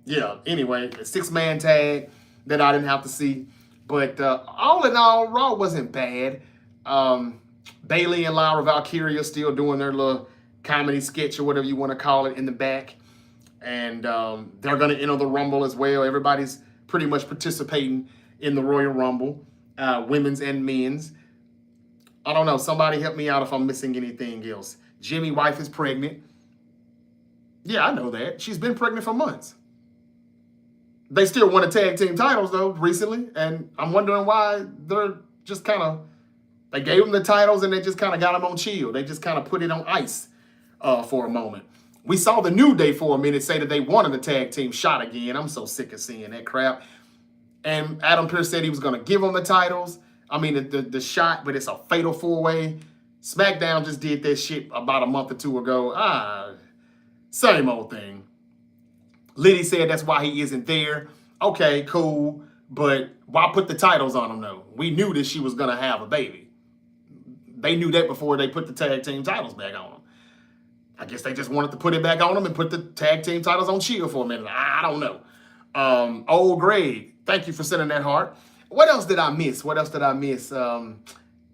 A: yeah, anyway, a 6-man tag that I didn't have to see. But all in all, Raw wasn't bad. Bayley and Lyra Valkyria still doing their little comedy sketch or whatever you want to call it in the back. And they're going to enter the Rumble as well. Everybody's pretty much participating in the Royal Rumble, women's and men's. I don't know. Somebody help me out if I'm missing anything else. Jimmy's wife is pregnant. Yeah, I know that. She's been pregnant for months. They still won the tag team titles, though, recently. And I'm wondering why they're just kind of, they gave them the titles and they just kind of got them on chill. They just kind of put it on ice for a moment. We saw the New Day for a minute say that they wanted the tag team shot again. I'm so sick of seeing that crap. And Adam Pearce said he was going to give them the titles. I mean, the shot, but it's a fatal 4-way. SmackDown just did that shit about a month or two ago. Same old thing. Liddy said that's why he isn't there. Okay, cool. But why put the titles on him, though? We knew that she was going to have a baby. They knew that before they put the tag team titles back on him. I guess they just wanted to put it back on him and put the tag team titles on Shield for a minute. I don't know. Old Greg, thank you for sending that heart. What else did I miss?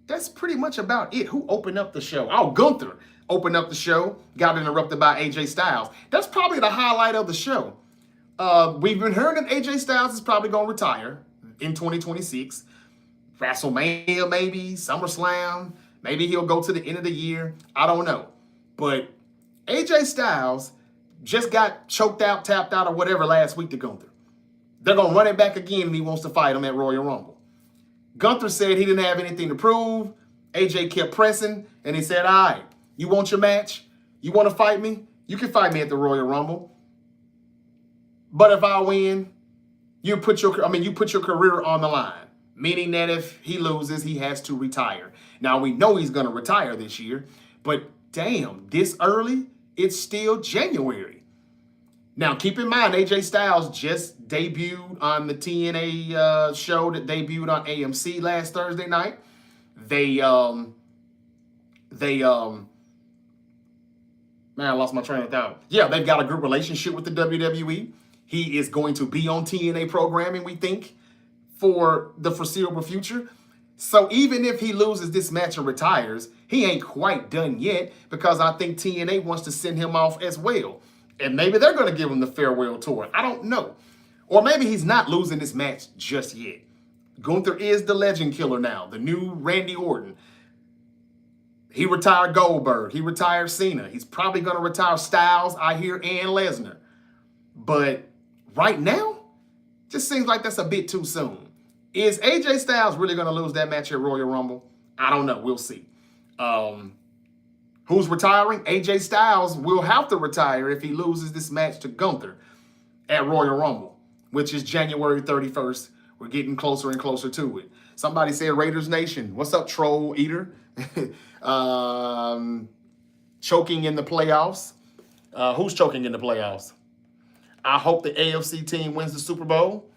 A: That's pretty much about it. Who opened up the show? Oh, Gunther opened up the show, got interrupted by AJ Styles. That's probably the highlight of the show. We've been hearing that AJ Styles is probably going to retire in 2026. WrestleMania, maybe, SummerSlam. Maybe he'll go to the end of the year. I don't know. But AJ Styles just got choked out, tapped out, or whatever last week to Gunther. They're going to run it back again and he wants to fight him at Royal Rumble. Gunther said he didn't have anything to prove. AJ kept pressing and he said, all right, you want your match? You want to fight me? You can fight me at the Royal Rumble. But if I win, you put your career on the line. Meaning that if he loses, he has to retire. Now, we know he's going to retire this year. But damn, this early, it's still January. Now, keep in mind, AJ Styles just debuted on the TNA show that debuted on AMC last Thursday night. Man, I lost my train of thought. Yeah, they've got a good relationship with the WWE. He is going to be on TNA programming, we think, for the foreseeable future. So even if he loses this match and retires, he ain't quite done yet because I think TNA wants to send him off as well. And maybe they're going to give him the farewell tour. I don't know. Or maybe he's not losing this match just yet. Gunther is the legend killer now, the new Randy Orton. He retired Goldberg. He retired Cena. He's probably going to retire Styles, I hear, and Lesnar. But right now, just seems like that's a bit too soon. Is AJ Styles really going to lose that match at Royal Rumble? I don't know. We'll see. Who's retiring? AJ Styles will have to retire if he loses this match to Gunther at Royal Rumble, which is January 31st. We're getting closer and closer to it. Somebody said Raiders Nation. What's up, Troll Eater? Choking in the playoffs. Who's choking in the playoffs? I hope the AFC team wins the Super Bowl.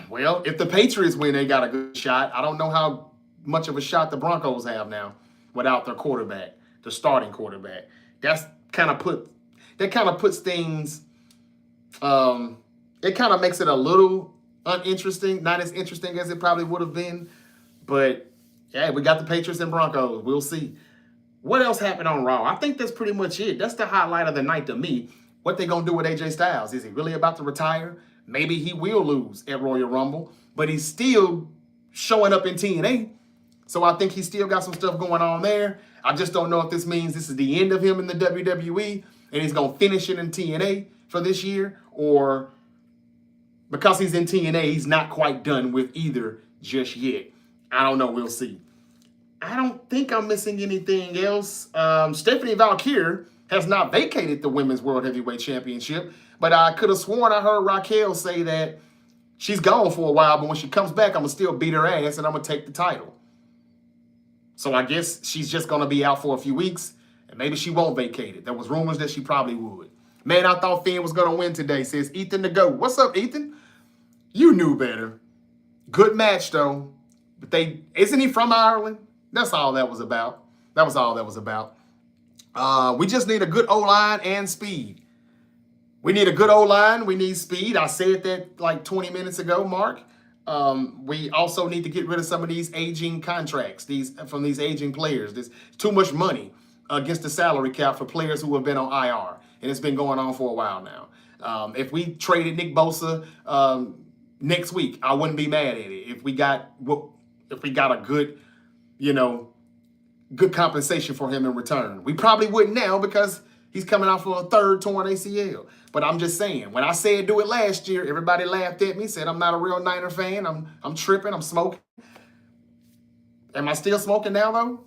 A: Well, if the Patriots win, they got a good shot. I don't know how much of a shot the Broncos have now without their quarterback, the starting quarterback. That kind of puts things. It kind of makes it a little uninteresting, not as interesting as it probably would have been. But yeah, we got the Patriots and Broncos. We'll see. What else happened on Raw? I think that's pretty much it. That's the highlight of the night to me. What they gonna do with AJ Styles? Is he really about to retire? Maybe he will lose at Royal Rumble, but he's still showing up in TNA. So I think he's still got some stuff going on there. I just don't know if this means this is the end of him in the WWE and he's going to finish it in TNA for this year, or because he's in TNA, he's not quite done with either just yet. I don't know. We'll see. I don't think I'm missing anything else. Stephanie Valkyr has not vacated the Women's World Heavyweight Championship, but I could have sworn I heard Raquel say that she's gone for a while, but when she comes back, I'm going to still beat her ass and I'm going to take the title. So I guess she's just going to be out for a few weeks, and maybe she won't vacate it. There was rumors that she probably would. Man, I thought Finn was going to win today, says Ethan the GOAT. What's up, Ethan? You knew better. Good match, though. But isn't he from Ireland? That's all that was about. That was all that was about. We just need a good O-line and speed. We need a good O-line. We need speed. I said that like 20 minutes ago, Mark. We also need to get rid of some of these aging contracts, from these aging players. There's too much money against the salary cap for players who have been on IR, and it's been going on for a while now. If we traded Nick Bosa next week, I wouldn't be mad at it. If we got a good, good compensation for him in return, we probably wouldn't now because he's coming out for a third torn ACL. But I'm just saying, when I said do it last year, everybody laughed at me, said I'm not a real Niner fan. I'm tripping. I'm smoking. Am I still smoking now, though?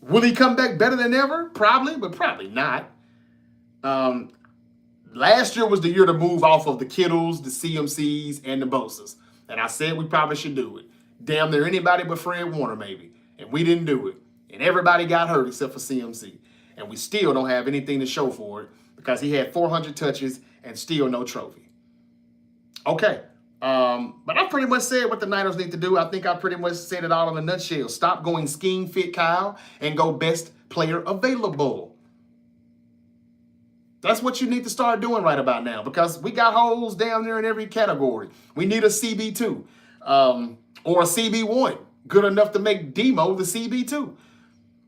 A: Will he come back better than ever? Probably, but probably not. Last year was the year to move off of the Kittles, the CMCs, and the Bosas. And I said we probably should do it. Damn near anybody but Fred Warner, maybe. And we didn't do it. And everybody got hurt except for CMC. And we still don't have anything to show for it because he had 400 touches and still no trophy. Okay. But I pretty much said what the Niners need to do. I think I pretty much said it all in a nutshell. Stop going scheme fit, Kyle, and go best player available. That's what you need to start doing right about now because we got holes down there in every category. We need a CB2 or a CB1, good enough to make Demo the CB2.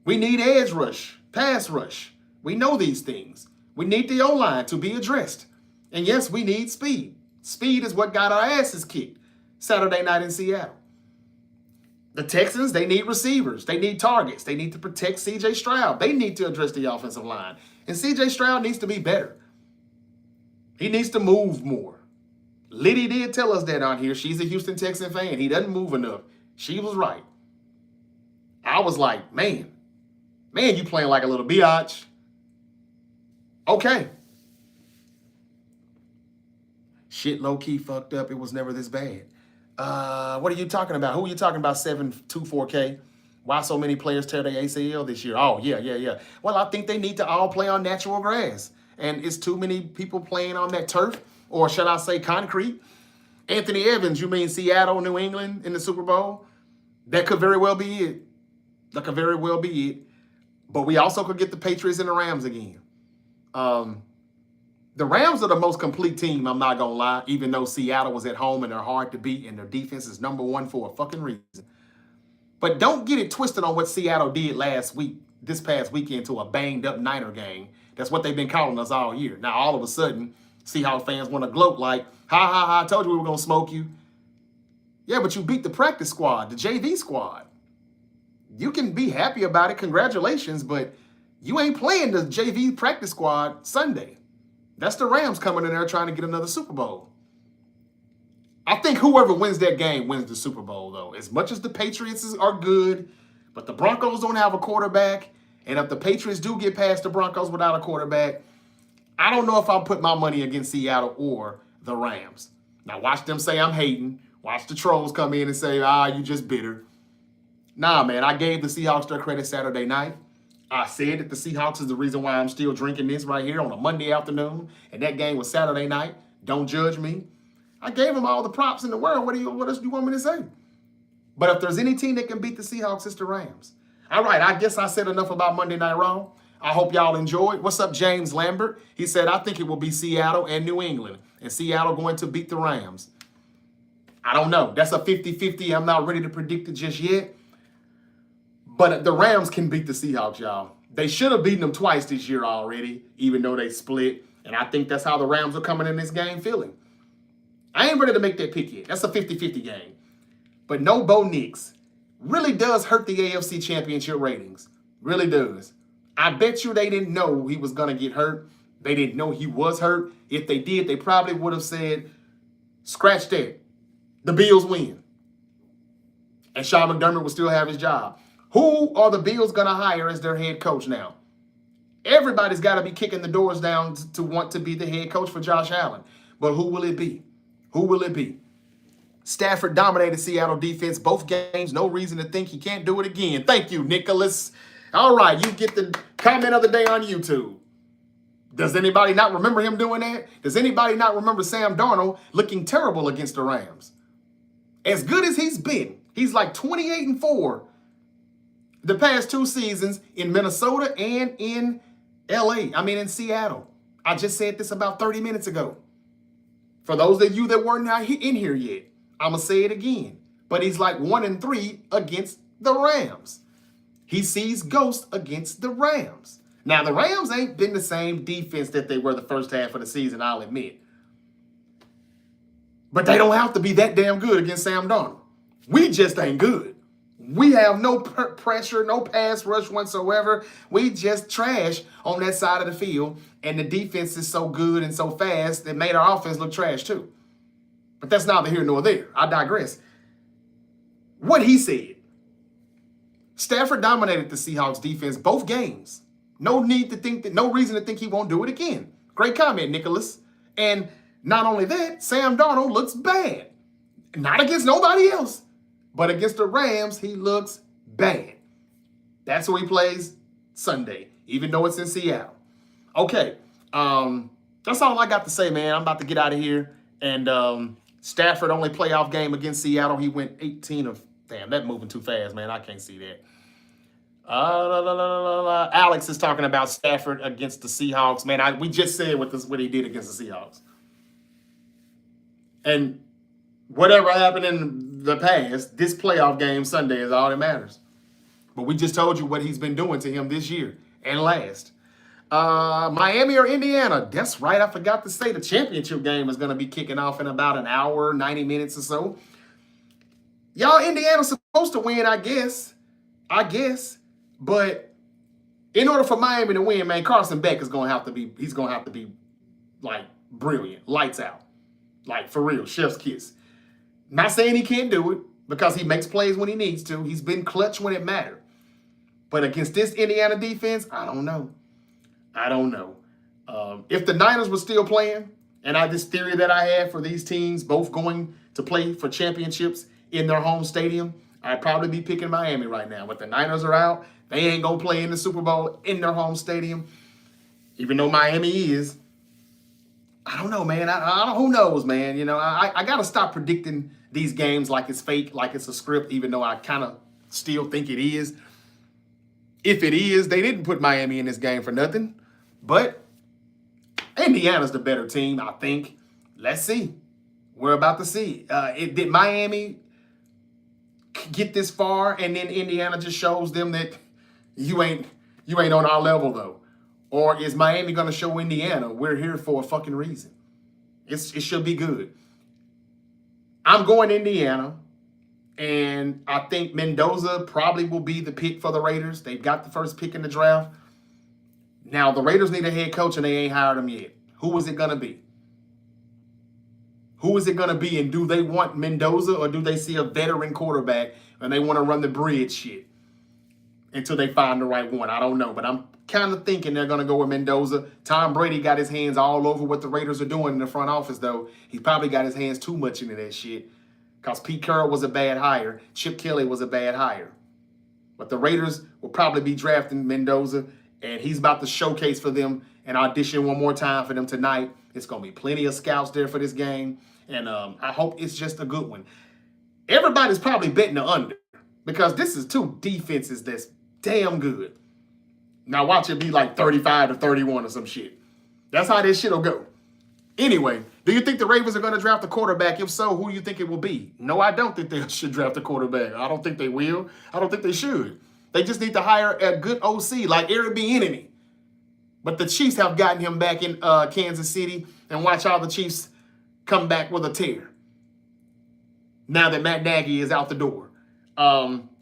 A: We need edge rush, pass rush. We know these things. We need the O-line to be addressed. And yes, we need speed. Speed is what got our asses kicked Saturday night in Seattle. The Texans, they need receivers. They need targets. They need to protect C.J. Stroud. They need to address the offensive line. And C.J. Stroud needs to be better. He needs to move more. Liddy did tell us that on here. She's a Houston Texan fan. He doesn't move enough. She was right. I was like, man, you playing like a little biatch. Okay. Shit low-key fucked up. It was never this bad. What are you talking about? Who are you talking about, 724K? Why so many players tear their ACL this year? Oh, yeah. Well, I think they need to all play on natural grass. And it's too many people playing on that turf, or should I say concrete. Anthony Evans, you mean Seattle, New England in the Super Bowl? That could very well be it. That could very well be it. But we also could get the Patriots and the Rams again. The Rams are the most complete team, I'm not going to lie, even though Seattle was at home and they're hard to beat and their defense is #1 for a fucking reason. But don't get it twisted on what Seattle did this past weekend to a banged-up Niner gang. That's what they've been calling us all year. Now, all of a sudden, Seahawks fans want to gloat like, ha, I told you we were going to smoke you. Yeah, but you beat the practice squad, the JV squad. You can be happy about it, congratulations, but you ain't playing the JV practice squad Sunday. That's the Rams coming in there trying to get another Super Bowl. I think whoever wins that game wins the Super Bowl, though. As much as the Patriots are good, but the Broncos don't have a quarterback, and if the Patriots do get past the Broncos without a quarterback, I don't know if I'll put my money against Seattle or the Rams. Now, watch them say I'm hating. Watch the trolls come in and say, you just bitter. Nah, man, I gave the Seahawks their credit Saturday night. I said that the Seahawks is the reason why I'm still drinking this right here on a Monday afternoon, and that game was Saturday night. Don't judge me. I gave them all the props in the world. What else do you want me to say? But if there's any team that can beat the Seahawks, it's the Rams. All right, I guess I said enough about Monday Night Raw. I hope y'all enjoyed. What's up, James Lambert? He said, I think it will be Seattle and New England, and Seattle going to beat the Rams. I don't know. That's a 50-50. I'm not ready to predict it just yet. But the Rams can beat the Seahawks, y'all. They should have beaten them twice this year already, even though they split. And I think that's how the Rams are coming in this game feeling. I ain't ready to make that pick yet. That's a 50-50 game. But no Bo Nix really does hurt the AFC Championship ratings. Really does. I bet you they didn't know he was going to get hurt. They didn't know he was hurt. If they did, they probably would have said, scratch that. The Bills win. And Sean McDermott would still have his job. Who are the Bills going to hire as their head coach now? Everybody's got to be kicking the doors down to want to be the head coach for Josh Allen. But who will it be? Who will it be? Stafford dominated Seattle defense both games. No reason to think he can't do it again. Thank you, Nicholas. All right, you get the comment of the day on YouTube. Does anybody not remember him doing that? Does anybody not remember Sam Darnold looking terrible against the Rams? As good as he's been, he's like 28-4 the past 2 seasons in Minnesota and in in Seattle. I just said this about 30 minutes ago. For those of you that weren't in here yet, I'm going to say it again. But he's like 1-3 against the Rams. He sees ghosts against the Rams. Now, the Rams ain't been the same defense that they were the first half of the season, I'll admit. But they don't have to be that damn good against Sam Darnold. We just ain't good. We have no pressure, no pass rush whatsoever. We just trash on that side of the field. And the defense is so good and so fast that made our offense look trash too. But that's neither here nor there. I digress. What he said. Stafford dominated the Seahawks defense both games. No reason to think he won't do it again. Great comment, Nicholas. And not only that, Sam Darnold looks bad. Not against nobody else, but against the Rams, he looks bad. That's who he plays Sunday, even though it's in Seattle. Okay, that's all I got to say, man. I'm about to get out of here. And Stafford only playoff game against Seattle. He went 18 of, damn, that moving too fast, man. I can't see that. Alex is talking about Stafford against the Seahawks. Man, we just said what he did against the Seahawks. And whatever happened in the past, this playoff game Sunday is all that matters. But we just told you what he's been doing to him this year and last. Miami or Indiana? That's right. I forgot to say the championship game is going to be kicking off in about an hour, 90 minutes or so. Y'all, Indiana's supposed to win, I guess. But in order for Miami to win, man, Carson Beck is going to have to be like brilliant, lights out. Like for real, chef's kiss. Not saying he can't do it because he makes plays when he needs to. He's been clutch when it mattered. But against this Indiana defense, I don't know. If the Niners were still playing, and this theory that I have for these teams both going to play for championships in their home stadium, I'd probably be picking Miami right now. But the Niners are out. They ain't going to play in the Super Bowl in their home stadium. Even though Miami is. I don't know, man. Who knows, man? You know, I got to stop predicting these games like it's fake, like it's a script, even though I kind of still think it is. If it is, they didn't put Miami in this game for nothing. But Indiana's the better team, I think. Let's see. We're about to see. Did Miami get this far and then Indiana just shows them that you ain't on our level, though? Or is Miami going to show Indiana we're here for a fucking reason? It should be good. I'm going Indiana, and I think Mendoza probably will be the pick for the Raiders. They've got the first pick in the draft. Now, the Raiders need a head coach, and they ain't hired him yet. Who is it going to be? Who is it going to be, and do they want Mendoza, or do they see a veteran quarterback, and they want to run the bridge shit until they find the right one? I don't know, but I'm kind of thinking they're going to go with Mendoza. Tom Brady got his hands all over what the Raiders are doing in the front office, though. He's probably got his hands too much into that shit because Pete Carroll was a bad hire. Chip Kelly was a bad hire. But the Raiders will probably be drafting Mendoza, and he's about to showcase for them and audition one more time for them tonight. It's going to be plenty of scouts there for this game, and I hope it's just a good one. Everybody's probably betting the under because this is two defenses that's damn good. Now watch it be like 35-31 or some shit. That's how this shit will go. Anyway, do you think the Ravens are going to draft a quarterback? If so, who do you think it will be? No, I don't think they should draft a quarterback. I don't think they will. I don't think they should. They just need to hire a good OC like Eric Bienemy. But the Chiefs have gotten him back in Kansas City, and watch how the Chiefs come back with a tear. Now that Matt Nagy is out the door.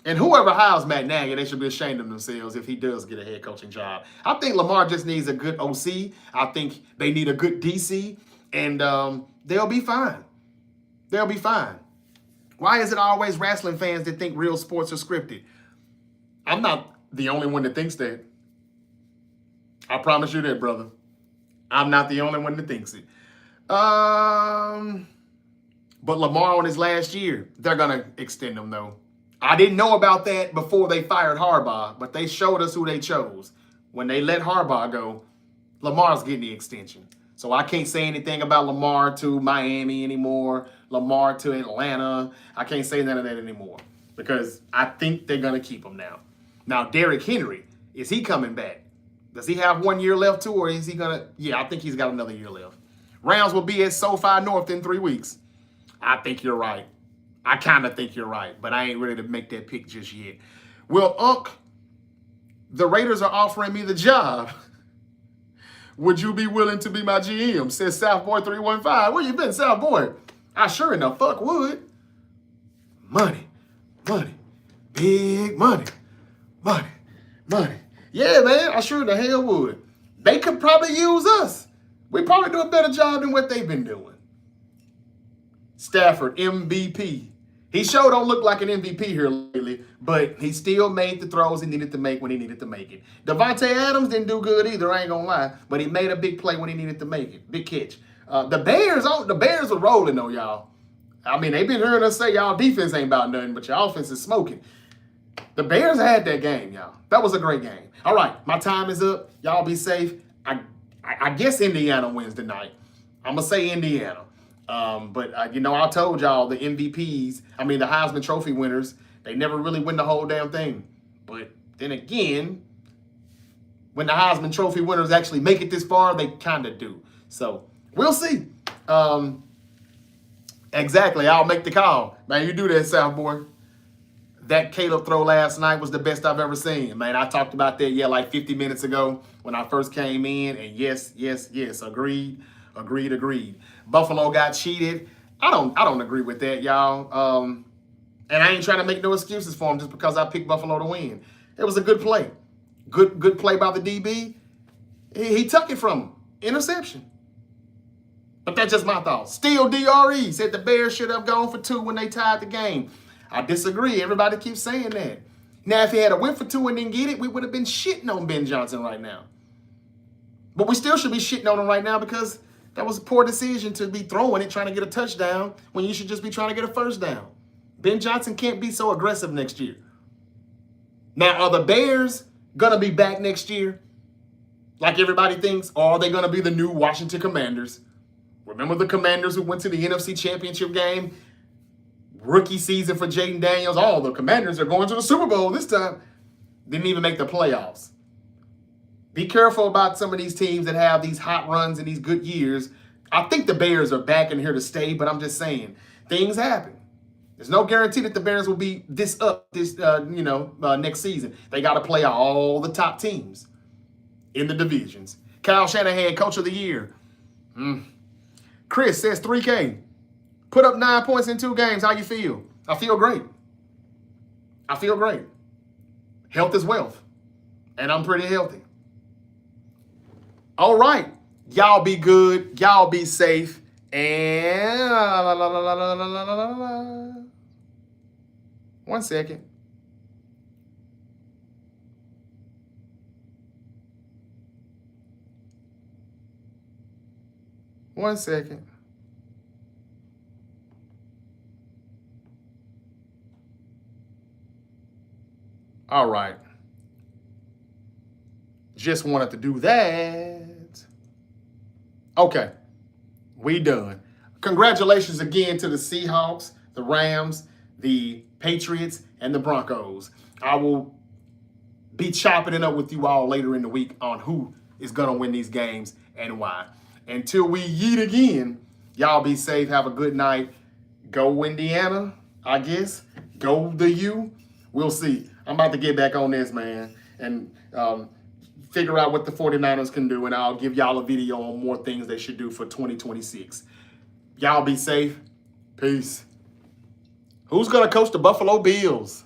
A: And whoever hires Matt Nagy, they should be ashamed of themselves if he does get a head coaching job. I think Lamar just needs a good OC. I think they need a good DC, and they'll be fine. They'll be fine. Why is it always wrestling fans that think real sports are scripted? I'm not the only one that thinks that. I promise you that, brother. I'm not the only one that thinks it. But Lamar on his last year, they're going to extend him, though. I didn't know about that before they fired Harbaugh, but they showed us who they chose. When they let Harbaugh go, Lamar's getting the extension. So I can't say anything about Lamar to Miami anymore, Lamar to Atlanta. I can't say none of that anymore because I think they're going to keep him now. Now, Derrick Henry, is he coming back? Does he have 1 year left too, or is he going to? Yeah, I think he's got another year left. Rams will be at SoFi North in 3 weeks. I think you're right. I kind of think you're right, but I ain't ready to make that pick just yet. Well, Unc, the Raiders are offering me the job. Would you be willing to be my GM? Says Southboy 315. Where you been, Southboy? I sure in the fuck would. Money, money, big money, money, money. Yeah, man, I sure the hell would. They could probably use us. We probably do a better job than what they've been doing. Stafford, MVP. He sure don't look like an MVP here lately, but he still made the throws he needed to make when he needed to make it. Devontae Adams didn't do good either, I ain't gonna lie, but he made a big play when he needed to make it. Big catch. The Bears were rolling though, y'all. I mean, they've been hearing us say y'all defense ain't about nothing, but your offense is smoking. The Bears had that game, y'all. That was a great game. All right, my time is up. Y'all be safe. I guess Indiana wins tonight. I'm gonna say Indiana. But I told y'all the MVPs, the Heisman Trophy winners, they never really win the whole damn thing. But then again, when the Heisman Trophy winners actually make it this far, they kind of do. So we'll see. Exactly. I'll make the call. Man, you do that, South boy. That Caleb throw last night was the best I've ever seen. Man, I talked about that, like 50 minutes ago when I first came in. And yes, agreed. Buffalo got cheated. I don't agree with that, y'all. And I ain't trying to make no excuses for him just because I picked Buffalo to win. It was a good play. Good play by the DB. He took it from him. Interception. But that's just my thoughts. Still DRE said the Bears should have gone for 2 when they tied the game. I disagree. Everybody keeps saying that. Now, if he had a win for 2 and didn't get it, we would have been shitting on Ben Johnson right now. But we still should be shitting on him right now because that was a poor decision to be throwing it, trying to get a touchdown when you should just be trying to get a first down. Ben Johnson can't be so aggressive next year. Now, are the Bears going to be back next year like everybody thinks? Or are they going to be the new Washington Commanders? Remember the Commanders who went to the NFC Championship game? Rookie season for Jaden Daniels. Oh, the Commanders are going to the Super Bowl this time. Didn't even make the playoffs. Be careful about some of these teams that have these hot runs and these good years. I think the Bears are back in here to stay, but I'm just saying, things happen. There's no guarantee that the Bears will be this next season. They got to play all the top teams in the divisions. Kyle Shanahan, Coach of the Year. Chris says 3K. Put up 9 points in 2 games. How you feel? I feel great. Health is wealth. And I'm pretty healthy. All right. Y'all be good. Y'all be safe. And 1 second. All right. Just wanted to do that. Okay. We done. Congratulations again to the Seahawks, the Rams, the Patriots, and the Broncos. I will be chopping it up with you all later in the week on who is going to win these games and why. Until we yeet again, y'all be safe. Have a good night. Go Indiana, I guess. Go the U. We'll see. I'm about to get back on this, man, and figure out what the 49ers can do, and I'll give y'all a video on more things they should do for 2026. Y'all be safe. Peace. Who's going to coach the Buffalo Bills?